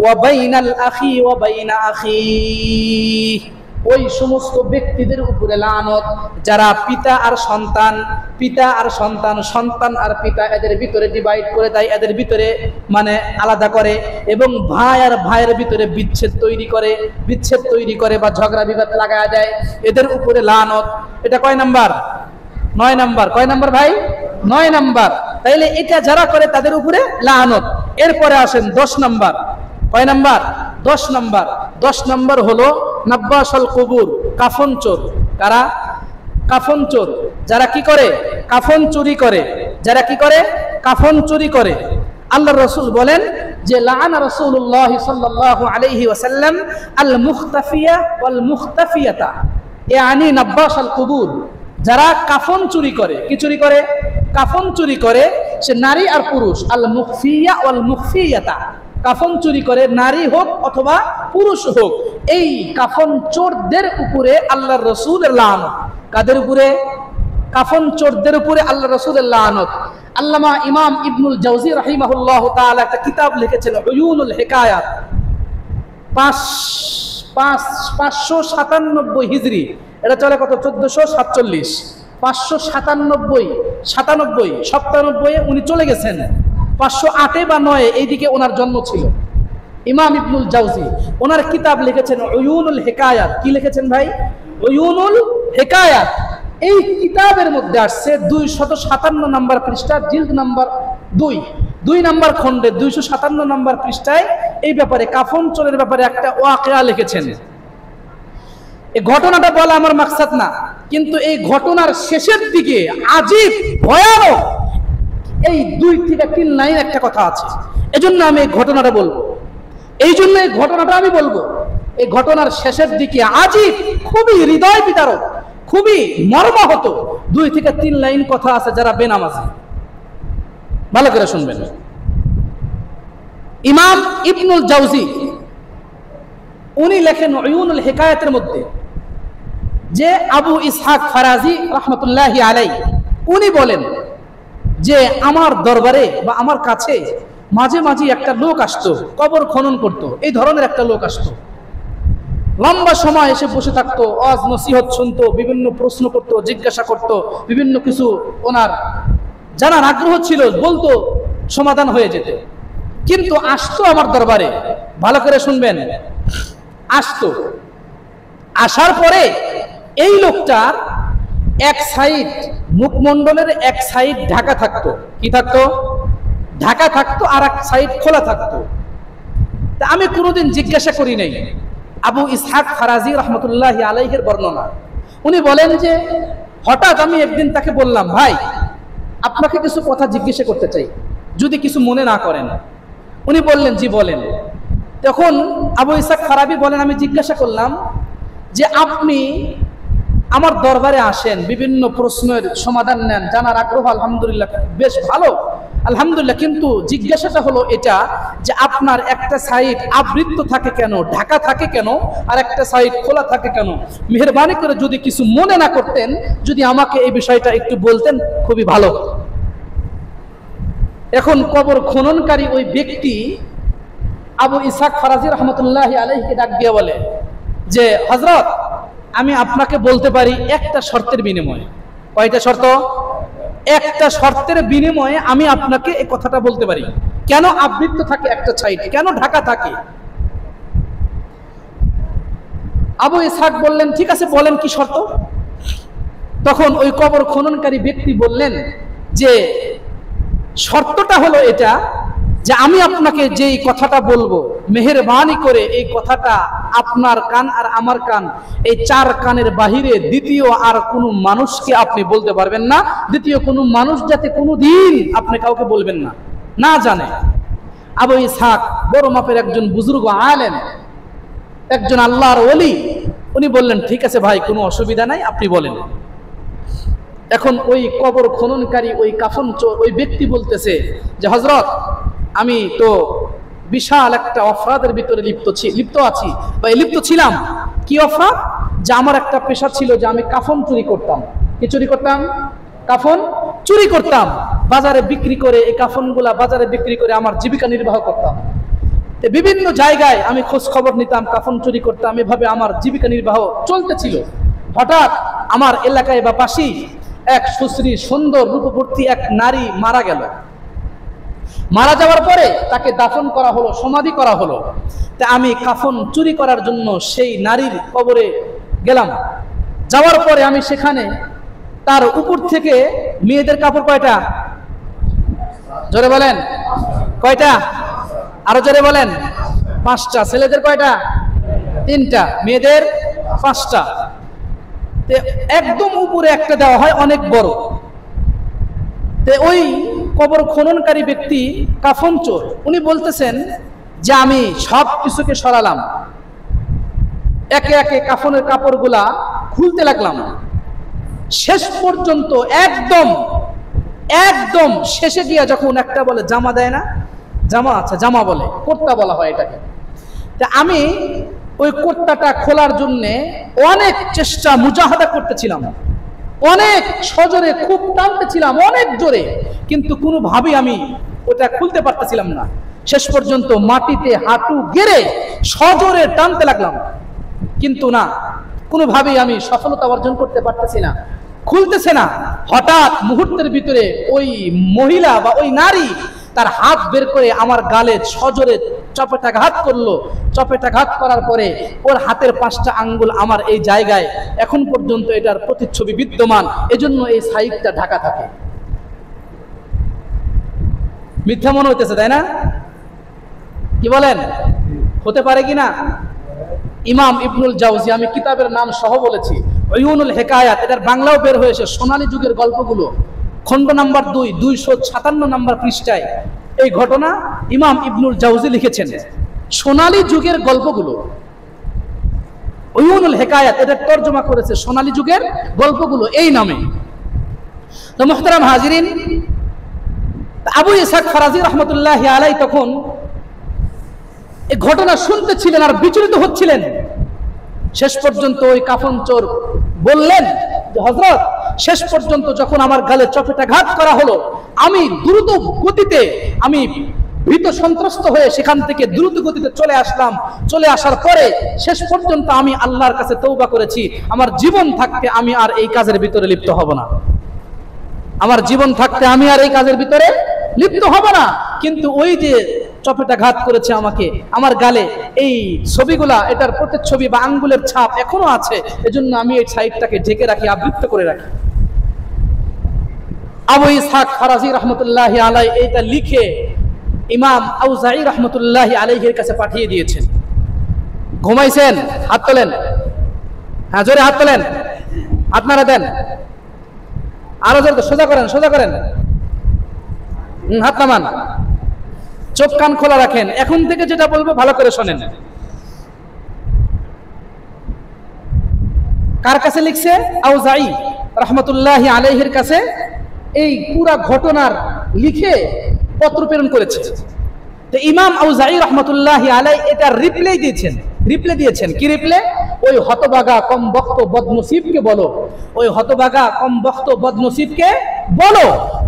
ওয়া বাইনাল আখি ওয়া বাইনা আখিহি। ওই সমস্ত ব্যক্তিদের উপরে লানত যারা পিতা আর সন্তান, সন্তান আর পিতা, এদের ভিতরে ডিভাইড করে দেয়, এদের ভিতরে মানে আলাদা করে, এবং ভাই আর ভাইয়ের ভিতরে বিচ্ছেদ তৈরি করে বা ঝগড়া বিবাদ লাগায় দেয়, এদের উপরে লানত। এটা কয় নাম্বার? 9 নাম্বার। কয় নাম্বার ভাই? 9 নাম্বার। তাইলে এটা যারা করে তাদের উপরে লানত। এরপরে আসেন 10 নাম্বার। কয় নাম্বার? 10 নাম্বার। 10 নাম্বার হলো নাব্বাসুল কুবুর, কাফন চোর। কারা? কাফন চোর। যারা কি করে? কাফন চুরি করে। যারা কি করে? কাফন চুরি করে। আল্লাহর রাসূল বলেন যে লাআনা রাসূলুল্লাহ সাল্লাল্লাহু আলাইহি ওয়াসাল্লাম আল মুখতাফিয়া ওয়াল মুখতাফিয়াতা, ইয়ানি নাব্বাসুল কুবুর। যারা কাফন চুরি করে, কি চুরি করে? কাফন চুরি করে, সে নারী আর পুরুষ। আল মুখফিয়া ওয়াল মুখফিয়াতা, কাফন চুরি করে, নারী হোক অথবা পুরুষ হোক। এই কাফন চোরদের উপরে আল্লাহর রাসূলের লানত। কাদের উপরে? কাফন চোরদের উপরে আল্লাহর রাসূলের লানত। আল্লামা ইমাম ইবনুল জাওজি রাহিমাহুল্লাহ তাআলা একটা কিতাব লিখেছেন, উয়ুনুল হিকায়াত। 597 হিজরি, এটা চলে কত? 1447। 597 উনি চলে গেছেন। 508 বা 9 এইদিকে ওনার জন্ম ছিল। ইমাম ইবনুল জাওজি ওনার কিতাব লিখেছেন উয়ুনুল হিকায়াত। কি লিখেছেন ভাই? উয়ুনুল হিকায়াত। এই কিতাবের মধ্যে আসছে 257 নম্বর পৃষ্ঠা, জিলদ নাম্বার 2 নম্বর খণ্ডে 257 নম্বর পৃষ্ঠায় এই ব্যাপারে, কাফন চোরের ব্যাপারে একটা ওয়াকিয়া লিখেছেন। এই ঘটনাটা বলা আমার মাকসাদ না, কিন্তু এই ঘটনার শেষের দিকে আজীব ভয়ানক এই 2 থেকে 3 লাইন একটা কথা আছে, এজন্য আমি এই ঘটনাটা বলবো। এই জন্য এই ঘটনাটা আমি বলবো। এই ঘটনার শেষের দিকে আজীব, খুবই হৃদয় বিদারক, খুবই মর্মাহত 2 থেকে 3 লাইন কথা আছে যারা বেনামাজি। ভালো করে শুনবেন। ইমাম ইবনুল জাওজি উনি লেখেন উয়ুনুল হিকায়াতের মধ্যে যে আবু ইসহাক ফারাজি রাহমাতুল্লাহি আলাইহি উনি বলেন যে আমার দরবারে বা আমার কাছে মাঝে মাঝে একটা লোক আসতো, কবর খনন করত। এই ধরনের একটা লোক আসতো, লম্বা সময় এসে বসে থাকতো, ওয়াজ নসিহত শুনতো, বিভিন্ন প্রশ্ন করতো, জিজ্ঞাসা করতো, বিভিন্ন কিছু ওনার জানার আগ্রহ ছিল, বলতো, সমাধান হয়ে যেত। কিন্তু আসতো আমার দরবারে, ভালো করে শুনবেন, আসতো, আসার পরে এই লোকটার এক সাইড মুখমণ্ডলের এক সাইড ঢাকা থাকতো। কি থাকতো? ঢাকা থাকতো, আর এক সাইড খোলা থাকতো। তা আমি কোনোদিন জিজ্ঞাসা করি নাই। আবু ইসহাক ফারাজি রহমতুল্লাহি আলাইহির বর্ণনা, উনি বলেন যে হঠাৎ আমি একদিন তাকে বললাম, ভাই আপনাকে কিছু কথা জিজ্ঞাসা করতে চাই, যদি কিছু মনে না করেন। উনি বললেন, জি বলেন। তখন আবু ইসহাক ফারাবি বলেন, আমি জিজ্ঞাসা করলাম যে আপনি আমার দরবারে আসেন, বিভিন্ন প্রশ্নের সমাধান নেন, জানার আগ্রহ আলহামদুলিল্লাহ বেশ ভালো, আলহামদুলিল্লাহ, কিন্তু জিজ্ঞাসাটা হলো এটা যে আপনার একটা সাইড আবৃত থাকে কেন, ঢাকা থাকে কেন, আর একটা সাইড খোলা থাকে কেন? মেহেরবানি করে যদি কিছু মনে না করতেন, যদি আমাকে এই বিষয়টা একটু বলতেন, খুবই ভালো। এখন কবর খননকারী ওই ব্যক্তি আবু ইসহাক ফারাজি রহমতুল্লাহি আলাইহিকে ডাক দিয়ে বলে যে হযরত, আমি আপনাকে বলতে পারি একটা শর্তের বিনিময়ে। কয়টা শর্ত? একটা শর্তের বিনিময়ে আমি আপনাকে এই কথাটা বলতে পারি। কেন আবৃত থাকে একটা সাইড, কেন ঢাকা থাকে? আবু ইসহাক বললেন, ঠিক আছে বলেন কি শর্ত? তখন ওই কবর খননকারী ব্যক্তি বললেন যে শর্তটা হলো এটা যে আমি আপনাকে যেই কথাটা বলবো, মেহেরবানি করে এই কথাটা আপনার কান আর আমার কান, এই 4 কানের বাহিরে দ্বিতীয় আর কোনো মানুষকে আপনি বলতে পারবেন না। দ্বিতীয় কোনো মানুষ যাতে কোনো দিন আপনি কাউকে বলবেন না, না জানে। আবু ইসহাক বড় মাপের একজন বুজুর্গ আলেম, একজন আল্লাহর ওলি, উনি বললেন, ঠিক আছে ভাই, কোনো অসুবিধা নাই, আপনি বলেন। এখন ওই কবর খননকারী ওই কাফন চোর ওই ব্যক্তি বলতেছে যে হযরত, আমি তো বিশাল একটা অপরাধের ভিতরে লিপ্ত আছি বা লিপ্ত ছিলাম। কি অপরাধ? যে আমার একটা পেশা ছিল যে আমি কাফন চুরি করতাম। কি চুরি করতাম? কাফন চুরি করতাম, বাজারে বিক্রি করে, এই কাফনগুলা বাজারে বিক্রি করে আমার জীবিকা নির্বাহ করতাম। বিভিন্ন জায়গায় আমি খোঁজ খবর নিতাম, কাফন চুরি করতাম, এভাবে আমার জীবিকা নির্বাহ চলতেছিল। হঠাৎ আমার এলাকায় বা পাশেই এক সুশ্রী সুন্দর রূপবর্তী এক নারী মারা গেল। মারা যাওয়ার পরে তাকে দাফন করা হলো, সমাধি করা হলো। তা আমি কাফন চুরি করার জন্য সেই নারীর কবরে গেলাম। যাওয়ার পরে আমি সেখানে তার উপর থেকে মেয়েদের কাপড় কয়টা? জোরে বলেন কয়টা? আরো জোরে বলেন। 5টা। ছেলেদের কয়টা? 3টা, মেয়েদের 5টা। একদম উপরে একটা দেওয়া হয়, অনেক বড়। ওই কবর খননকারী ব্যক্তি কাফন চোর, উনি বলতেছেন যে আমি সব কিছুকে সরালাম, একে একে কাফনের কাপড়গুলা খুলতে লাগলাম। শেষ পর্যন্ত একদম একদম শেষে গিয়া যখন একটা বলে জামা দেয় না, জামা, আচ্ছা জামা বলে, কুর্তা বলা হয় এটাকে। তা আমি ওই কুর্তাটা খোলার জন্য অনেক চেষ্টা মুজাহাদা করতেছিলাম, অনেক সজোরে খুব টানতেছিলাম, অনেক জোরে, কিন্তু কোনোভাবেই আমি ওটা খুলতে পারতেছিলাম না। শেষ পর্যন্ত মাটিতে হাঁটু গেড়ে সজোরে টানতে লাগলাম, কিন্তু না, কোনোভাবেই আমি সফলতা অর্জন করতে পারতেছি না, খুলতেছে না। হঠাৎ মুহূর্তের ভিতরে ওই মহিলা বা ওই নারী তার হাত বের করে আমার গালে সজোরে চপেটাঘাত করলো। চপেটাঘাত করার পরে ওর হাতের 5টা আঙ্গুল আমার এই জায়গায়, এখন পর্যন্ত এটার প্রতিচ্ছবি বিদ্যমান, এজন্য এই সাইডটা ঢাকা থাকে। মিথ্যা মনে হইতেছে, তাই না? কি বলেন? হতে পারে কি না? ইমাম ইবনুল জাওজি, আমি কিতাবের নাম সহ বলেছি, উয়ুনুল হিকায়াত, এটার বাংলাও বের হয়েছে, সোনালী যুগের গল্পগুলো, খণ্ড নাম্বার 2, 257 নম্বর পৃষ্ঠায় এই ঘটনা ইমাম ইবনুল জাওজি লিখেছেন। সোনালী যুগের গল্পগুলো, উয়ুনুল হিকায়াত, এটা তরজমা করেছে সোনালী যুগের গল্পগুলো এই নামে। তো মুহতারাম হাজিরিন, আবু ইসহাক ফারাজি রহমতুল্লাহি আলাইহি তখন এই ঘটনা শুনতেছিলেন আর বিচলিত হচ্ছিলেন। শেষ পর্যন্ত ওই কাফন চোর বললেন যে হযরত, শেষ পর্যন্ত যখন আমার গালে চপেটাঘাত করা হলো, আমি দ্রুত গতিতে, আমি ভীত সন্ত্রস্ত হয়ে সেখান থেকে দ্রুত গতিতে চলে আসলাম। চলে আসার পরে শেষ পর্যন্ত আমি আল্লাহর কাছে তওবা করেছি, আমার জীবন থাকতে আমি আর এই কাজের ভিতরে লিপ্ত হব না। আমার জীবন থাকতে আমি আর এই কাজের ভিতরে লিপ্ত হব না। কিন্তু ওই যে চপেটাঘাত করেছে আমাকে, আমার গালে এই ছবিগুলা, এটার প্রতিচ্ছবি বা আঙ্গুলের ছাপ এখনো আছে, এজন্য আমি এই সাইডটাকে ঢেকে রাখি, আবৃত করে রাখি। আবু ইসহাক ফারাজি রহমতুল্লাহি আলাইহি এটা লিখে ইমাম আউজাঈ রহমতুল্লাহি আলাইহির কাছে পাঠিয়ে দিয়েছেন। ঘুমাইছেন? হাত তোলেন। হ্যাঁ, জোরে হাত তোলেন, আপনারা দেন, আরো জোরে, সোজা করেন, সোজা করেন, হাত নামান, চোখ কান খোলা রাখেন। এখন থেকে যেটা বলবো ভালো করে শোনেন। কার কাছে লিখছে? আউজাঈ রহমতুল্লাহি আলাইহির কাছে এই পুরা ঘটনার লিখে পত্র প্রেরণ করেছে। তো ইমাম আউজাঈ রহমতুল্লাহি আলাইহি এটা রিপ্লাই দিয়েছেন। কি রিপ্লে? ওই হতভাগা কম বক্ত বদনসিবকে বলো, ওই হতভাগা কম বক্ত বদনসিবকে বলো,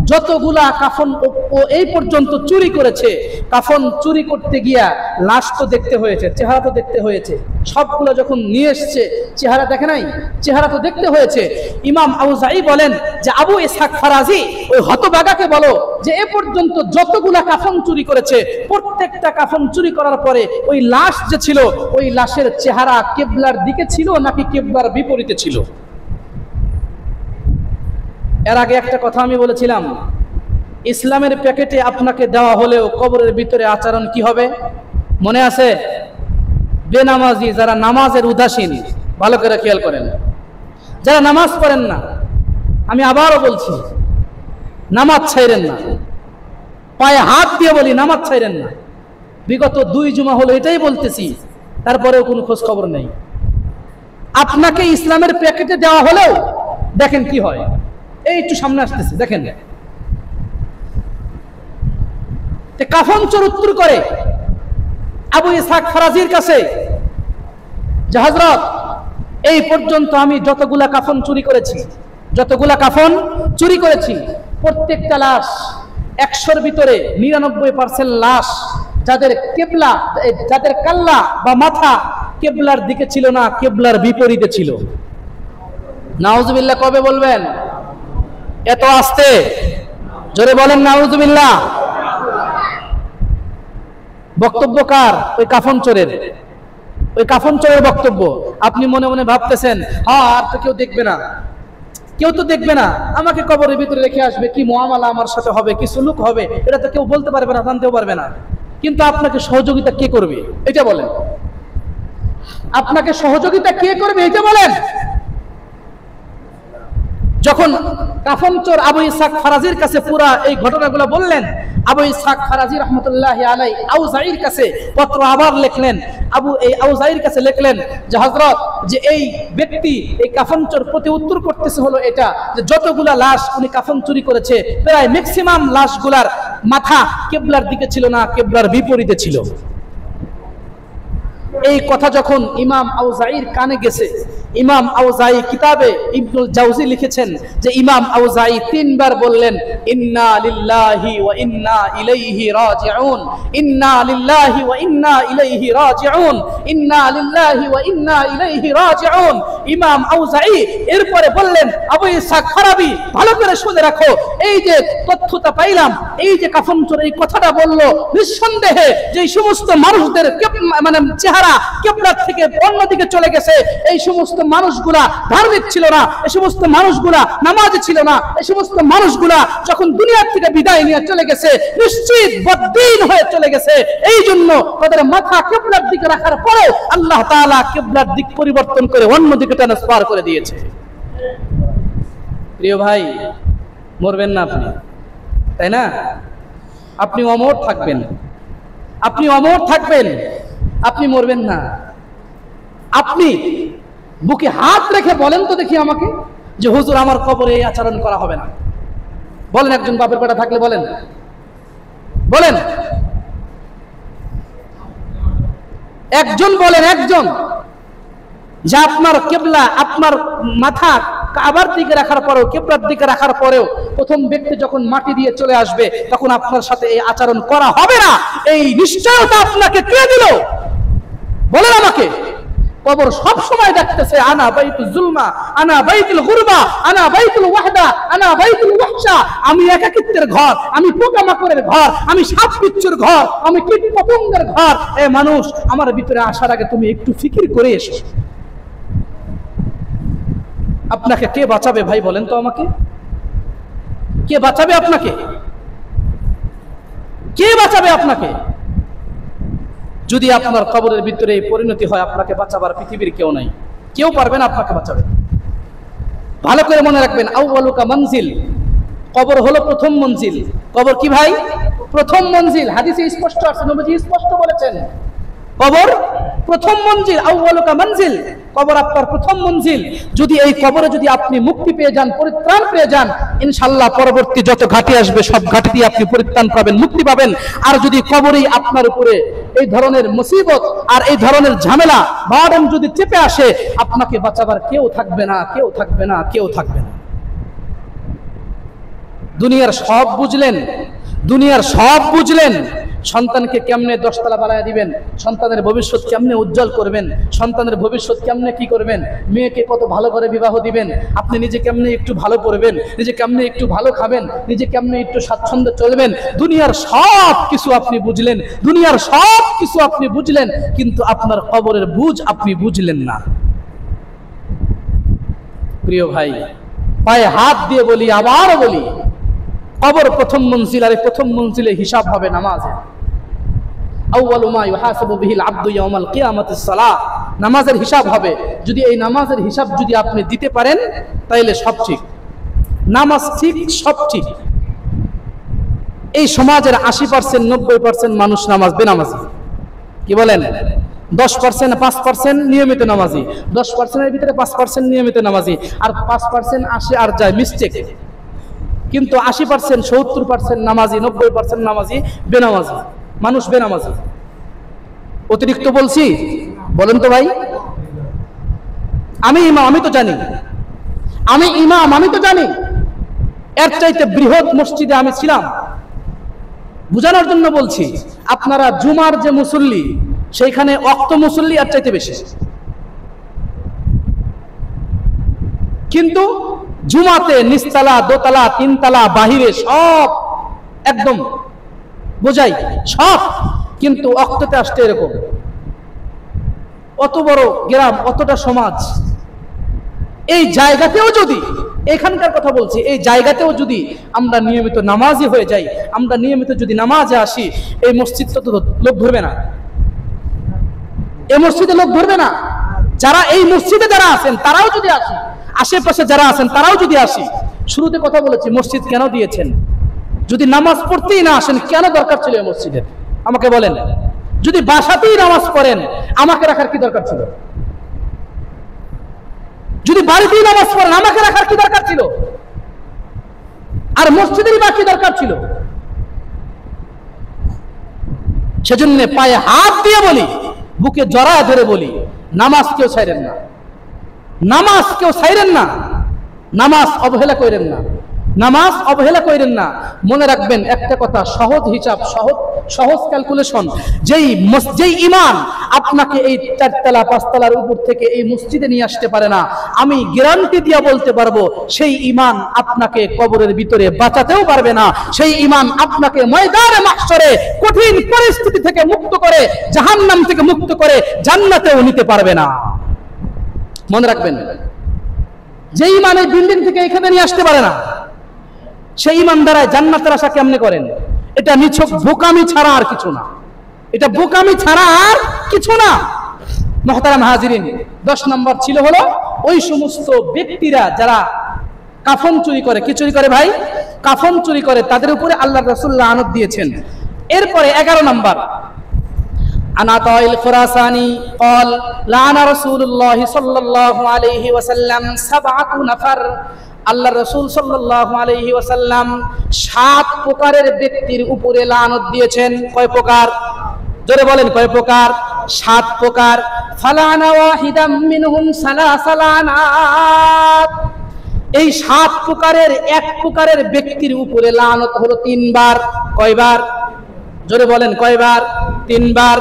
যতগুলা কাফন ও এই পর্যন্ত চুরি করেছে, কাফন চুরি করতে গিয়া লাশ তো দেখতে হয়েছে, চেহারা তো দেখতে হয়েছে, সবগুলো যখন নিয়ে এসছে চেহারা দেখে নাই, চেহারা তো দেখতে হয়েছে। ইমাম আউজাঈ বলেন যে আবু ইসহাক ফারাজি ওই হতভাগাকে বলো যে এ পর্যন্ত যতগুলা কাফন চুরি করেছে, প্রত্যেকটা কাফন চুরি করার পরে ওই লাশ যে ছিল, ওই লাশের চেহারা কিবলার দিকে ছিল নাকি কিবলার বিপরীতে ছিল। এর আগে একটা কথা আমি বলেছিলাম, ইসলামের প্যাকেটে আপনাকে দেওয়া হলেও কবরের ভিতরে আচরণ কি হবে মনে আছে? বেনামাজি, যারা নামাজের উদাসীন, ভালো করে খেয়াল করেন, যারা নামাজ পড়েন না, আমি আবারও বলছি, নামাজ ছাইরেন না, পায়ে হাত দিয়ে বলি, নামাজ ছাইরেন না। বিগত 2 জুমা হলো এটাই বলতেছি, তারপরেও কোনো খোঁজ খবর নেই। আপনাকে ইসলামের প্যাকেটে দেওয়া হলেও দেখেন কি হয়। এই একটু সামনে আসতেছে, দেখেন, কাফন চোর উত্তর করে আবু ইসহাক ফারাজির কাছে যে হযরত, এই পর্যন্ত আমি যতগুলা কাফন চুরি করেছি, প্রত্যেকটা লাশ 100-র ভিতরে 99% লাশ যাদের কিবলা, যাদের কাল্লা বা মাথা কিবলার দিকে ছিল না, কিবলার বিপরীতে ছিল। নাউজুবিল্লাহ কবে বলবেন? এত আস্তে, জোরে বলেন নাউজুবিল্লাহ। বক্তব্য কার? ওই কাফন চোরের। ওই কাফন চোরের বক্তব্য। আপনি মনে মনে ভাবতেছেন, হ্যাঁ, আর তো কেউ দেখবে না, কেউ তো দেখবে না, আমাকে কবরের ভিতরে রেখে আসবে, কি মুআমালা আমার সাথে হবে, কি সুলুক হবে, এটা তো কেউ বলতে পারবে না, জানতেও পারবে না। কিন্তু আপনাকে সহযোগিতা কে করবে এটা বলেন? আপনাকে সহযোগিতা কে করবে এটা বলেন? যখন কাফন চোর আবু ইসহাক ফারাজির কাছে পুরা এই ঘটনাগুলো বললেন, আবু ইসহাক ফারাজি রহমতুল্লাহি আলাইহি আউজাঈর কাছে পত্র আবার লিখলেন। আউজাঈর কাছে লিখলেন যে হযরত, যে এই ব্যক্তি এই কাফন চোর প্রতি উত্তর করতেছে হলো এটা, যে যতগুলা লাশ উনি কাফন চুরি করেছে, প্রায় ম্যাক্সিমাম লাশগুলার মাথা কিবলার দিকে ছিল না, কিবলার বিপরীতে ছিল। এই কথা যখন ইমাম আউজাঈর কানে গেছে, ইমাম আউজাঈ কিতাবে ইবনুল জাওজি লিখেছেন যে ইমাম আউজাঈ 3 বার বললেন, ইন্না লিল্লাহি ওয়া ইন্না ইলাইহি রাজিউন, ইন্না লিল্লাহি ওয়া ইন্না ইলাইহি রাজিউন, ইন্না লিল্লাহি ওয়া ইন্না ইলাইহি রাজিউন। ইমাম আউজাঈ এরপরে বললেন, আবু ইসহাক ফারাবি, ভালো করে শুনে রাখো, এই যে তথ্যটা পাইলাম, এই যে কাফন চোর এই কথাটা বললো, নিঃসন্দেহে যে সমস্ত মানুষদের মানে চেহারা কিবলার থেকে অন্যদিকে চলে গেছে, এই সমস্ত মানুষগুলা ধার্মিক ছিল না, এই সমস্ত মানুষগুলা নামাজি ছিল না, এই সমস্ত মানুষগুলা যখন দুনিয়া থেকে বিদায় নিয়ে চলে গেছে, নিশ্চিত বদ্দীন হয়ে চলে গেছে। এই জন্য তাদের মাথা কিবলার দিকে রাখার পরেও আল্লাহ তাআলা কিবলার দিক পরিবর্তন করে অন্যদিকে ট্রান্সফার করে দিয়েছে। প্রিয় ভাই, মরবেন না আপনি, তাই না? আপনি অমর থাকবেন, আপনি অমর থাকবেন, আপনি মরবেন না। আপনি বুকে হাত রেখে বলেন তো দেখি আমাকে যে হুজুর আমার কবরে এই আচরণ করা হবে না। বলেন, একজন বাপের বেটা থাকলে বলেন, বলেন, একজন বলেন, একজন, যে আপনার কেবলা, আপনার মাথা কাবার দিকে রাখার পরেও, কেবলার দিকে রাখার পরেও প্রথম ব্যক্তি যখন মাটি দিয়ে চলে আসবে তখন আপনার সাথে এই আচরণ করা হবে না, এই নিশ্চয়তা আপনাকে কে দিল? বলেন আমাকে। কবর সব সময় ডাকতেছে, আনা বাইতুল জুলমা, আনা বাইতুল গুরবা, আনা বাইতুল ওয়াহদা, আনা বাইতুল ওয়াহশা। আমি একাকিত্বের ঘর, আমি পোকামাকড়ের ঘর, আমি সাপ বিচ্ছুর ঘর, আমি কীট পতঙ্গের ঘর। এ মানুষ, আমার ভিতরে আসার আগে তুমি একটু ফিকির করে এসো। আপনাকে কে বাঁচাবে ভাই বলেন তো আমাকে? কে বাঁচাবে আপনাকে? কে বাঁচাবে আপনাকে? যদি আপনার কবরের ভিতরে এই পরিণতি হয়, আপনাকে বাঁচাবার পৃথিবীর কেউ নাই, কেউ পারবে না আপনাকে বাঁচাবে। ভালো করে মনে রাখবেন, আউয়ালুকা মনজিল, কবর হলো প্রথম মঞ্জিল। কবর কি ভাই? প্রথম মঞ্জিল। হাদিসে স্পষ্ট আছে, নবীজি স্পষ্ট বলেছেন, কবর প্রথম মঞ্জিল, আউয়ালুকা মনজিল, কবর আপনার প্রথম মঞ্জিল। যদি এই কবরে যদি আপনি মুক্তি পেয়ে যান, পরিত্রাণ পেয়ে যান, ইনশাআল্লাহ পরবর্তী যত ঘাটি আসবে সব ঘাটি দিয়ে আপনি পরিত্রাণ পাবেন, মুক্তি পাবেন। আর যদি কবরেই আপনার উপরে এই ধরনের মুসিবত আর এই ধরনের ঝামেলা বার্ডেন যদি চেপে আসে, আপনাকে বাঁচাবার কেউ থাকবে না, কেউ থাকবে না, কেউ থাকবে না। দুনিয়ার সব বুঝলেন, দুনিয়ার সব বুঝলেন, সন্তানকে কেমনে 10 তলা বানায় দিবেন, সন্তানের ভবিষ্যৎ কেমনে উজ্জ্বল করবেন, সন্তানের ভবিষ্যৎ কেমনে কি করবেন, মেয়েকে কত ভালো করে বিবাহ দিবেন, আপনি নিজে কেমনে একটু ভালো পড়বেন, নিজে কেমনে একটু ভালো খাবেন, নিজে কেমনে একটু স্বাচ্ছন্দ্যে চলবেন, দুনিয়ার সব কিছু আপনি বুঝলেন, দুনিয়ার সব কিছু আপনি বুঝলেন, কিন্তু আপনার কবরের বুঝ আপনি বুঝলেন না। প্রিয় ভাই, পায়ে হাত দিয়ে বলি, আবারও বলি, কবর প্রথম মঞ্জিল, আর এই প্রথম মঞ্জিলে হিসাব হবে নামাজে। আউয়ালু মা ইউহাসাবু বিহিল আবদু ইয়াউমাল কিয়ামাতিস সালাহ, নামাজের হিসাব হবে। যদি এই নামাজের হিসাব যদি আপনি দিতে পারেন তাহলে সব ঠিক, নামাজ ঠিক, সব ঠিক। এই সমাজের 80% 90% মানুষ নামাজ বেনামাজি। কি বলেন? 10% 5% নিয়মিত নামাজি, 10%-এর ভিতরে 5% নিয়মিত নামাজি, আর 5% আসে আর যায় মিস্টেক। কিন্তু 80% 70% নামাজি, 90% নামাজি বেনামাজি, মানুষ বেনামাজি। অতিরিক্ত বলছি? বলেন তো ভাই। আমি ইমাম, আমি তো জানি, আমি ইমাম, আমি তো জানি। এর চাইতে বৃহৎ মসজিদে আমি ছিলাম, বুঝানোর জন্য বলছি। আপনারা জুমার যে মুসল্লি, সেইখানে ওয়াক্ত মুসল্লি এর চাইতে বেশি, কিন্তু জুমাতে নিচতলা, দোতলা, তিনতলা, বাহিরে সব একদম বোঝাই সব, কিন্তু ওয়াক্ততে আসতে এরকম। অত বড় গ্রাম, অতটা সমাজ, এই জায়গাতেও যদি, এখানকার কথা বলছি, এই জায়গাতেও যদি আমরা নিয়মিত নামাজি হয়ে যাই, আমরা নিয়মিত যদি নামাজে আসি, এই মসজিদটা তো লোক ধরবে না, এই মসজিদে লোক ধরবে না। যারা এই মসজিদে যারা আছেন তারাও যদি আসি, আশেপাশে যারা আছেন তারাও যদি আসি। শুরুতে কথা বলেছি, মসজিদ কেন দিয়েছেন? যদি নামাজ পড়তেই না আসেন, কেন দরকার ছিল এই মসজিদের? আমাকে বলেন। যদি বাসাতেই নামাজ পড়েন, আমাকে রাখার কি দরকার ছিল? যদি বাড়িতেই নামাজ পড়েন, আমাকে রাখার কি দরকার ছিল? আর মসজিদেরই বা কি দরকার ছিল? সেজন্য পায়ে হাত দিয়ে বলি, বুকে জড়ায় ধরে বলি, নামাজ কেউ ছাইরেন না, নামাজ কেউ ছাইরেন না, নামাজ অবহেলা করেন না, নামাজ অবহেলা করেন না। মনে রাখবেন একটা কথা, সহজ হিসাব, সহজ ক্যালকুলেশন, যেই ঈমান আপনাকে এই 4 তলা 5 তলার উপর থেকে এই মসজিদে নিয়ে আসতে পারে না, আমি গ্যারান্টি দিয়ে বলতে পারবো সেই ঈমান আপনাকে কবরের ভিতরে বাঁচাতেও পারবে না। সেই ঈমান আপনাকে ময়দানে মাহশরে কঠিন পরিস্থিতি থেকে মুক্ত করে, জাহান্নাম থেকে মুক্ত করে জান্নাতেও নিতে পারবে না। মনে রাখবেন, যে ঈমান এই বিল্ডিং থেকে এখানে নিয়ে আসতে পারে না, সেই ঈমান দ্বারা জান্নাতের আশা কেমনে করেন? এটা নিছক বোকামি ছাড়া আর কিছু না, এটা বোকামি ছাড়া আর কিছু না। মুহতারাম হাজিরিন, 10 নম্বর ছিল হলো ওই সমস্ত ব্যক্তিরা যারা কাফন চুরি করে। কি চুরি করে ভাই? কাফন চুরি করে তাদের উপরে আল্লাহর রাসূল লানত দিয়েছেন। এরপরে 11 নাম্বার, আনাতাইল খুরাসানি قال লানা রাসূলুল্লাহ সাল্লাল্লাহু আলাইহি ওয়াসাল্লাম সাবআতু নাফার, আল্লাহর রাসূল সাল্লাল্লাহু আলাইহি ওয়াসাল্লাম 7 প্রকারের ব্যক্তির উপরে লানত দিয়েছেন। কয় প্রকার? জোরে বলেন কয় প্রকার? 7 প্রকার। ফালানা ওয়াহিদাম মিনহুম সালাসালানাত, এই 7 প্রকারের এক প্রকারের ব্যক্তির উপরে লানত হলো 3 বার। কয়বার? জোরে বলেন কয়বার? 3 বার।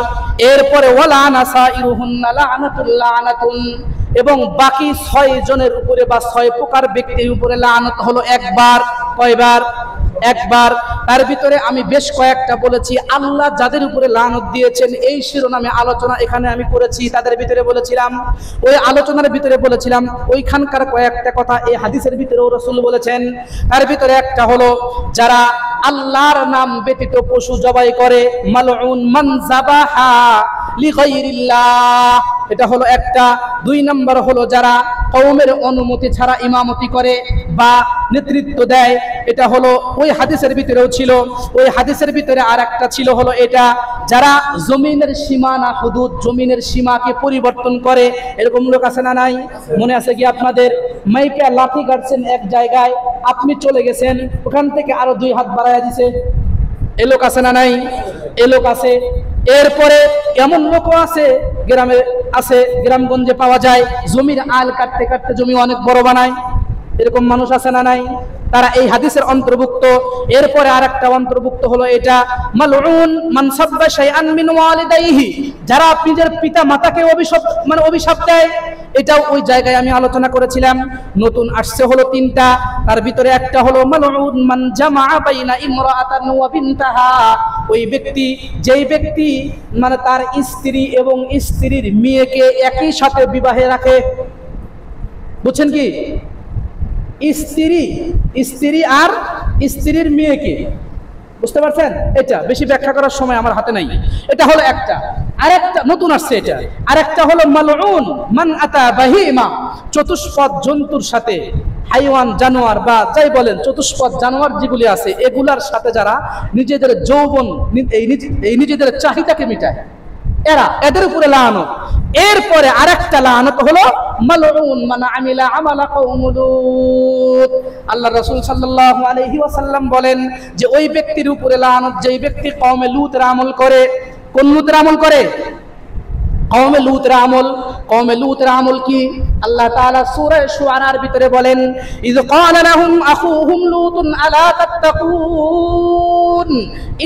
এরপরে ওয়ালা নাসাইরুহুন্না লানাতুন, এবং বাকি 6 জনের উপরে বা 6 প্রকার ব্যক্তির উপরে লানত হলো একবার। কয়বার? একবার। তার ভিতরে আমি বেশ কয়েকটা বলেছি। আল্লাহ যাদের উপরে লানত দিয়েছেন এই শিরোনামে আলোচনা এখানে আমি করেছি। তাদের ভিতরে বলেছিলাম, ওই আলোচনার ভিতরে বলেছিলাম ওইখানকার কয়েকটা কথা এই হাদিসের ভিতরেও রাসূল বলেছেন। তার ভিতরে একটা হলো যারা আল্লাহর নাম ব্যতীত পশু জবাই করে, মালউন মান যাবাহা লিগাইরিল্লাহ, এটা হলো একটা। 2 নম্বর হলো যারা কওমের অনুমতি ছাড়া ইমামতি করে বা নেতৃত্ব দেয়, এটা হলো ওই হাদিসের ভিতরেও ছিল। ওই হাদিসের ভিতরে আর একটা ছিল হলো এটা, যারা জমিনের সীমানা হুদুদ, জমিনের সীমাকে পরিবর্তন করে। এরকম লোক আছে না নাই? মনে আছে কি আপনাদের? মাইকে লাঠি কাটছেন এক জায়গায়, আপনি চলে গেছেন, ওখান থেকে আরো 2 হাত বাড়াইয়া দিছে। এ লোক আছে না নাই? এ লোক আছে। এরপরে এমন লোকও আছে, গ্রামে আছে, গ্রামগঞ্জে পাওয়া যায়, জমির আল কাটতে কাটতে জমি অনেক বড় বানায়। এরকম মানুষ আছে না নাই? তারা এই হাদিসের অন্তর্ভুক্ত। এরপরে আরেকটা অন্তর্ভুক্ত হলো এটা, মালউন মান সাব্বা শাইআন মিন ওয়ালিদাইহি, যারা নিজের পিতা মাতাকে অভিশাপ দেয়। এটাও ওই জায়গায় আমি আলোচনা করেছিলাম। নতুন আসছে হলো 3টা। তার ভিতরে একটা হলো মালউন মান জামাআ বাইনা ইমরাআতান ওয়া বিনতাহা, ওই ব্যক্তি যেই ব্যক্তি তার স্ত্রী এবং স্ত্রীর মেয়েকে একই সাথে বিবাহে রাখে। বুঝছেন কি? স্ত্রী আর স্ত্রীর মেয়েকে, বুঝতে পারছেন? এটা বেশি ব্যাখ্যা করার সময় আমার হাতে নাই। এটা হলো একটা। আরেকটা নতুন আসছে এটা। আরেকটা হলো মালউন মান আতা বাহিমা, চতুষ্পদ জন্তুর সাথে, হাইওয়ান জানোয়ার বা যাই বলেন, চতুষ্পদ জানোয়ার যেগুলি আছে এগুলার সাথে যারা নিজেদের যৌবন এই নিজেদের চাহিদাকে মিটায়, এদের উপরে লানত। এরপরে আরেকটা লানত হলো মালউন মান আমিলা আমালা কওম লূত, আল্লাহর রাসূল সাল্লাল্লাহু আলাইহি ওয়াসাল্লাম বলেন যে ওই ব্যক্তির উপরে লানত যেই ব্যক্তি কওমে লূতের আমল করে। কোন লূতের আমল করে? কওমে লূতের আমল। কওমে লূতের আমল কি? আল্লাহ তাআলা সূরা শুআরার ভিতরে বলেন, ইয ক্বালা লাহুম আখুহুম লূতুন আলা তাত্তাকুন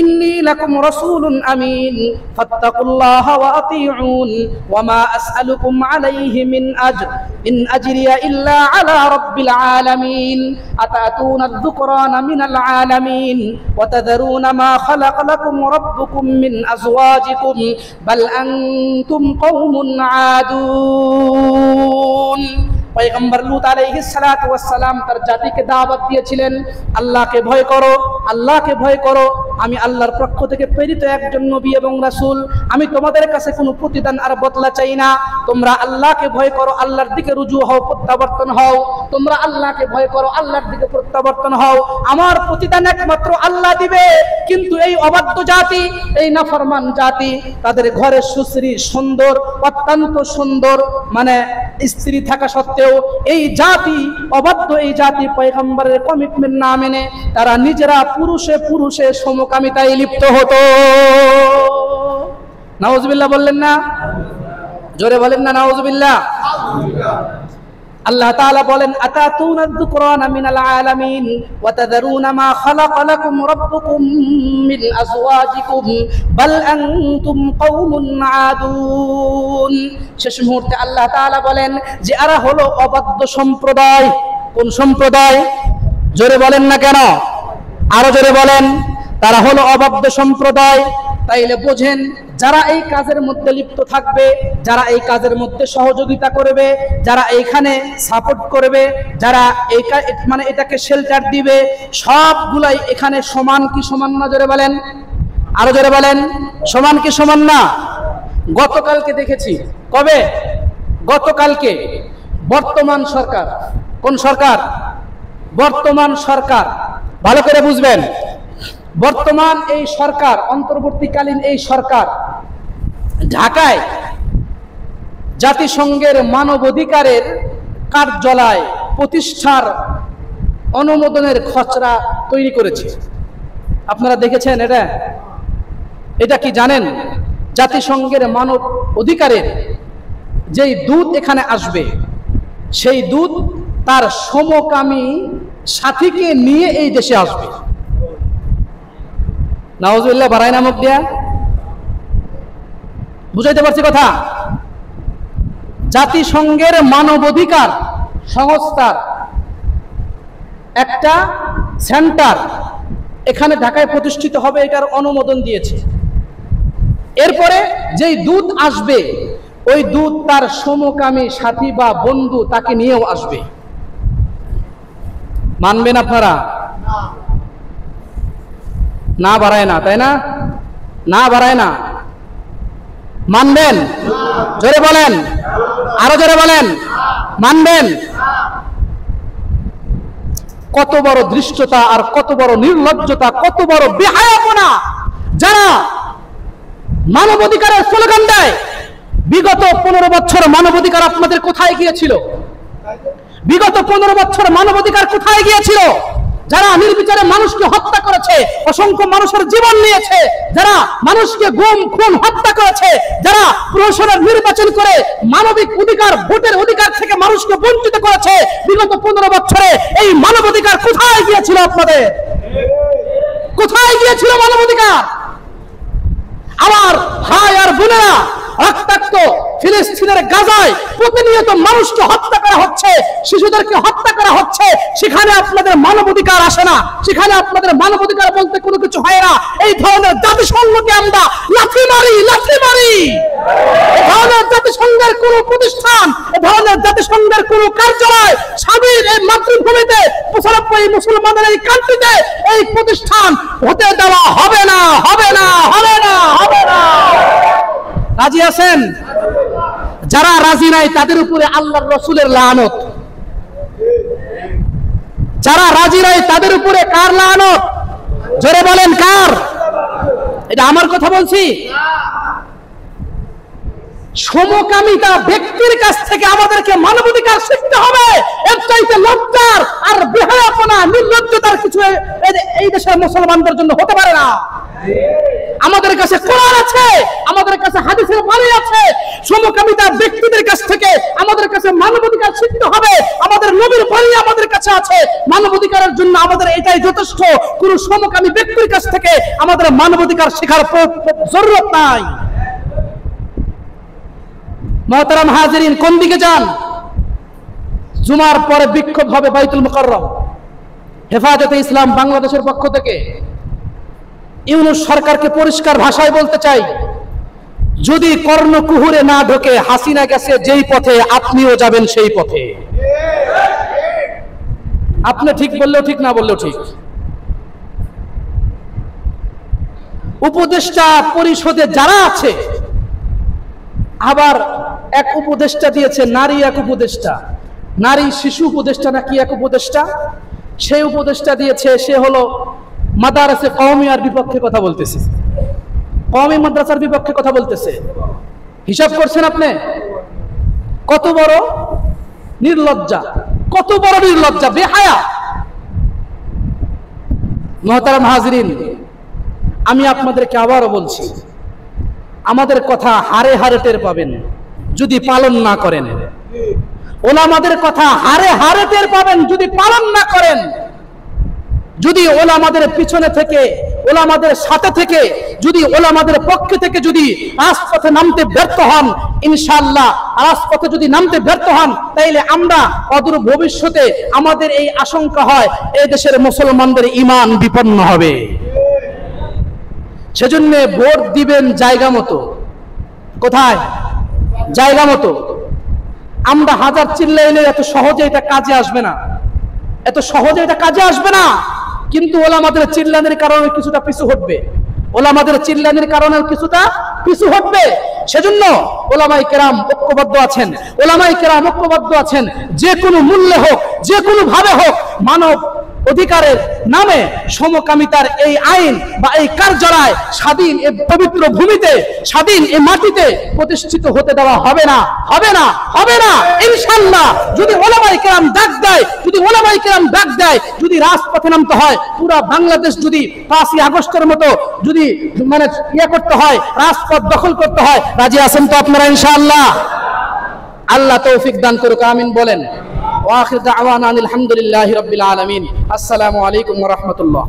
ইন্নী লাকুম রাসূলুন আমিন ফাত্তাকুল্লাহা ওয়া আতিউন ওয়া মা আসআলুকুম আলাইহি মিন আজর ইন আজরিয়া ইল্লা আলা রাব্বিল আলামিন আতাতুনা আয-যুকরানা মিনাল আলামিন ওয়া তাযারুনা মা খালাকা লাকুম রাব্বুকুম মিন আজওয়াজিকুম বাল আনতুম কওমুন আদুন। পয়গম্বর লূত আলাইহিস সালাতু ওয়াস সালাম তার জাতিকে দাওয়াত দিয়েছিলেন, আল্লাহকে ভয় করো, আল্লাহকে ভয় করো, আমি আল্লাহর পক্ষ থেকে প্রেরিত একজন নবী এবং রাসূল, আমি তোমাদের কাছে কোনো প্রতিদান আর বদলা চাই না। তোমরা আল্লাহকে ভয় করো, আল্লাহর দিকে রুজু হও, প্রত্যাবর্তন হও। তোমরা আল্লাহকে ভয় করো, আল্লাহর দিকে প্রত্যাবর্তন হও। আমার প্রতিদান একমাত্র আল্লাহ দিবে। কিন্তু এই অবাধ্য জাতি, এই নাফরমান জাতি, তাদের ঘরে সুশ্রী সুন্দর, অত্যন্ত সুন্দর স্ত্রী থাকা সত্ত্বেও এই জাতি অবাধ্য, এই জাতি পয়গম্বরের কমিটমেন্ট না মেনে তারা নিজেরা পুরুষে পুরুষে সমকামিতায় লিপ্ত হতো। নাউজুবিল্লাহ বললেন না? জোরে বলেন না নাউজুবিল্লাহ। আল্লাহ তাআলা বলেন, আতাতুনা আয-যুকরানা মিনাল আলামিন ওয়া তাযারুনা মা খালাকা লাকুম রাব্বুকুম মিন আজওয়াজিকুম বাল আনতুম কওমুন আদুন। শেষ মুহূর্তে আল্লাহ তাআলা বলেন যে এরা হলো অবাধ্য সম্প্রদায়। কোন সম্প্রদায়? জোরে বলেন না কেন? আরো জোরে বলেন। তারা হলো অবাধ্য সম্প্রদায়। তাইলে বোঝেন, যারা এই কাজের মধ্যে লিপ্ত থাকবে, যারা এই কাজের মধ্যে সহযোগিতা করবে, যারা এইখানে সাপোর্ট করবে, যারা এই এটাকে শেল্টার দিবে, সবগুলাই এখানে সমান কি সমান না? জোরে বলেন, আরো জোরে বলেন। সমান কি সমান না? গতকালকে দেখেছি। কবে? গতকালকে বর্তমান সরকার, কোন সরকার? বর্তমান সরকার ভালো করে বুঝবেন, বর্তমান এই সরকার, অন্তর্বর্তীকালীন এই সরকার ঢাকায় জাতিসংঘের মানবাধিকারের কার্যালয় প্রতিষ্ঠার অনুমোদনের খসড়া তৈরি করেছে। আপনারা দেখেছেন এটা? এটা কি জানেন? জাতিসংঘের মানব অধিকারের যেই দূত এখানে আসবে, সেই দূত তার সমকামী সাথীকে নিয়ে এই দেশে আসবে। নাউজুবিল্লাহ, বাড়াই নামক দেয়া। বুঝাইতে পারছি কথা? জাতিসংঘের মানবাধিকার সংস্থার একটা সেন্টার এখানে ঢাকায় প্রতিষ্ঠিত হবে, এটার অনুমোদন দিয়েছে। এরপরে যেই দূত আসবে, ওই দূত তার সমকামী সাথী বা বন্ধু তাকে নিয়েও আসবে। মানবেন আপনারা? না বাড়ায় না, তাই না? না বাড়ায় না, মানবেন? জোরে বলেন, আরো জোরে বলেন, মানবেন? কত বড় দৃষ্টতা আর কত বড় নির্লজ্জতা, কত বড় বেহায়াপনা যারা মানবাধিকারের স্লোগান দেয়। বিগত 15 বছর মানবাধিকার আপনাদের কোথায় গিয়েছিল? বিগত 15 বছর মানবাধিকার কোথায় গিয়েছিল? যারা নির্বিচারে মানুষকে হত্যা করেছে, অসংখ্য মানুষের জীবন নিয়েছে, যারা মানুষকে গুম খুন হত্যা করেছে, যারা প্রশাসনের নির্বাচন করে মানবিক অধিকার, ভোটের অধিকার থেকে মানুষকে বঞ্চিত করেছে, বিগত 15 বছরে এই মানবাধিকার কোথায় গিয়েছিল আপনাদের? কোথায় গিয়েছিল মানবাধিকার? আমার ভাই আর বোনেরা, রক্তাক্ত ফিলিস্তিনের গাজায় প্রতিনিয়ত মানুষকে হত্যা করা হচ্ছে, শিশুদেরকে হত্যা করা হচ্ছে, সেখানে আপনাদের মানবাধিকার আসে না, সেখানে আপনাদের মানবাধিকার বলতে কোনো কিছু হয় না। এই ধরনের জাতিসংঘকে আমরা লাথি মারি, লাথি মারি। এই ধরনের জাতিসংঘের কোন প্রতিষ্ঠান, এই ধরনের জাতিসংঘের কোন কার্যালয় স্বাধীন এই মাতৃভূমিতে 95 মুসলমানদের এই কান্ট্রিতে এই প্রতিষ্ঠান হতে দেওয়া হবে না, হবে না, হবে না, হবে না। রাজি আছেন? যারা রাজি নাই তাদের উপরে আল্লাহর রাসূলের লানত। যারা রাজি নাই তাদের উপরে কার লানত? জোরে বলেন, কার? এটা আমার কথা বলছি। সমকামিতা ব্যক্তির কাছ থেকে আমাদেরকে মানবাধিকার শিখতে হবে। এর চাইতে লজ্জার আর বেহায়াপনা, নির্লজ্জতার কিছু এই দেশের মুসলমানদের জন্য হতে পারে না। আমাদের কাছে কোরআন আছে, আমাদের কাছে হাদিসের বাণী আছে। সমকামিতা ব্যক্তিদের কাছ থেকে আমাদের কাছে মানবাধিকার শিখতে হবে। আমাদের নবীর বাণী আমাদের কাছে আছে। মানবাধিকারের জন্য আমাদের এটাই যথেষ্ট। কোন সমকামী ব্যক্তির কাছ থেকে আমাদের মানবাধিকার শেখার জরুরত নাই। মুহতারাম হাজিরিন, কোন দিকে যান? জুমার পরে বিক্ষোভ হবে বাইতুল মুকাররম। হেফাজতে ইসলাম বাংলাদেশের পক্ষ থেকে ইউনূস সরকারকে পরিষ্কার ভাষায় বলতে চাই, যদি কর্ণকুহুরে না ঢোকে, হাসিনা গেছে যেই পথে আপনিও যাবেন সেই পথে। আপনি ঠিক বললেও ঠিক, না বললেও ঠিক। উপদেষ্টা পরিষদে যারা আছে, আবার এক উপদেষ্টা দিয়েছে, নারী এক উপদেষ্টা, নারী শিশু উপদেষ্টা নাকি এক উপদেষ্টা, সেই উপদেষ্টা দিয়েছে, সে হলো মাদ্রাসা কওমিয়ার বিপক্ষে কথা বলতেছে, কওমি মাদ্রাসার বিপক্ষে কথা বলতেছে। হিসাব করছেন আপনি? কত বড় নির্লজ্জা, কত বড় নির্লজ্জা, বেহায়া। মুহতারাম হাজিরিন, আমি আপনাদেরকে আবারও বলছি, আমাদের কথা হারে হারে টের পাবেন যদি পালন না করেন। ওলামাদের কথা হারে হারে টের পাবেন যদি পালন না করেন। যদি ওলামাদের পিছনে থেকে, ওলামাদের সাথে থেকে, যদি ওলামাদের পক্ষে থেকে যদি রাজপথে নামতে ব্যর্থ হন, ইনশাআল্লাহ রাজপথে যদি নামতে ব্যর্থ হন, তাইলে আমরা অদূর ভবিষ্যতে আমাদের এই আশঙ্কা হয়, এই দেশের মুসলমানদের ঈমান বিপন্ন হবে। সেজন্য ভোট দিবেন জায়গা মতো। কোথায়? জায়গা মতো। আমরা হাজার চিল্লাইলে এত সহজে এটা কাজে আসবে না, এত সহজে এটা কাজে আসবে না। কিন্তু ওলামাদের চিল্লানির কারণে কিছুটা পিছু হটবে, ওলামাদের চিল্লানির কারণে কিছুটা পিছু হটবে। সেজন্য ওলামায়ে কেরাম ঐক্যবদ্ধ আছেন, ওলামায়ে কেরাম ঐক্যবদ্ধ আছেন। যে কোনো মূল্যে হোক, যে কোনো ভাবে হোক, মানব অধিকারের নামে সমকামিতার এই আইন বা এই কার্যালয় স্বাধীন এই পবিত্র ভূমিতে, স্বাধীন এই মাটিতে প্রতিষ্ঠিত হতে দেওয়া হবে না, হবে না, হবে না ইনশাআল্লাহ। যদি ওলামায়ে কেরাম ডাক দেয়, যদি ওলামায়ে কেরাম ডাক দেয়, যদি রাজপথে নামতে হয়, পুরা বাংলাদেশ যদি 5ই আগস্টের মতো যদি মানে করতে হয়, রাজপথ দখল করতে হয়, রাজি আছেন তো আপনারা ইনশাআল্লাহ? আল্লাহ তৌফিক দান করুক, আমিন বলেন। ওয়া আখির দাওয়ানা আলহামদুলিল্লাহি রাব্বিল আলামিন। আসসালামু আলাইকুম ওয়া রাহমাতুল্লাহ।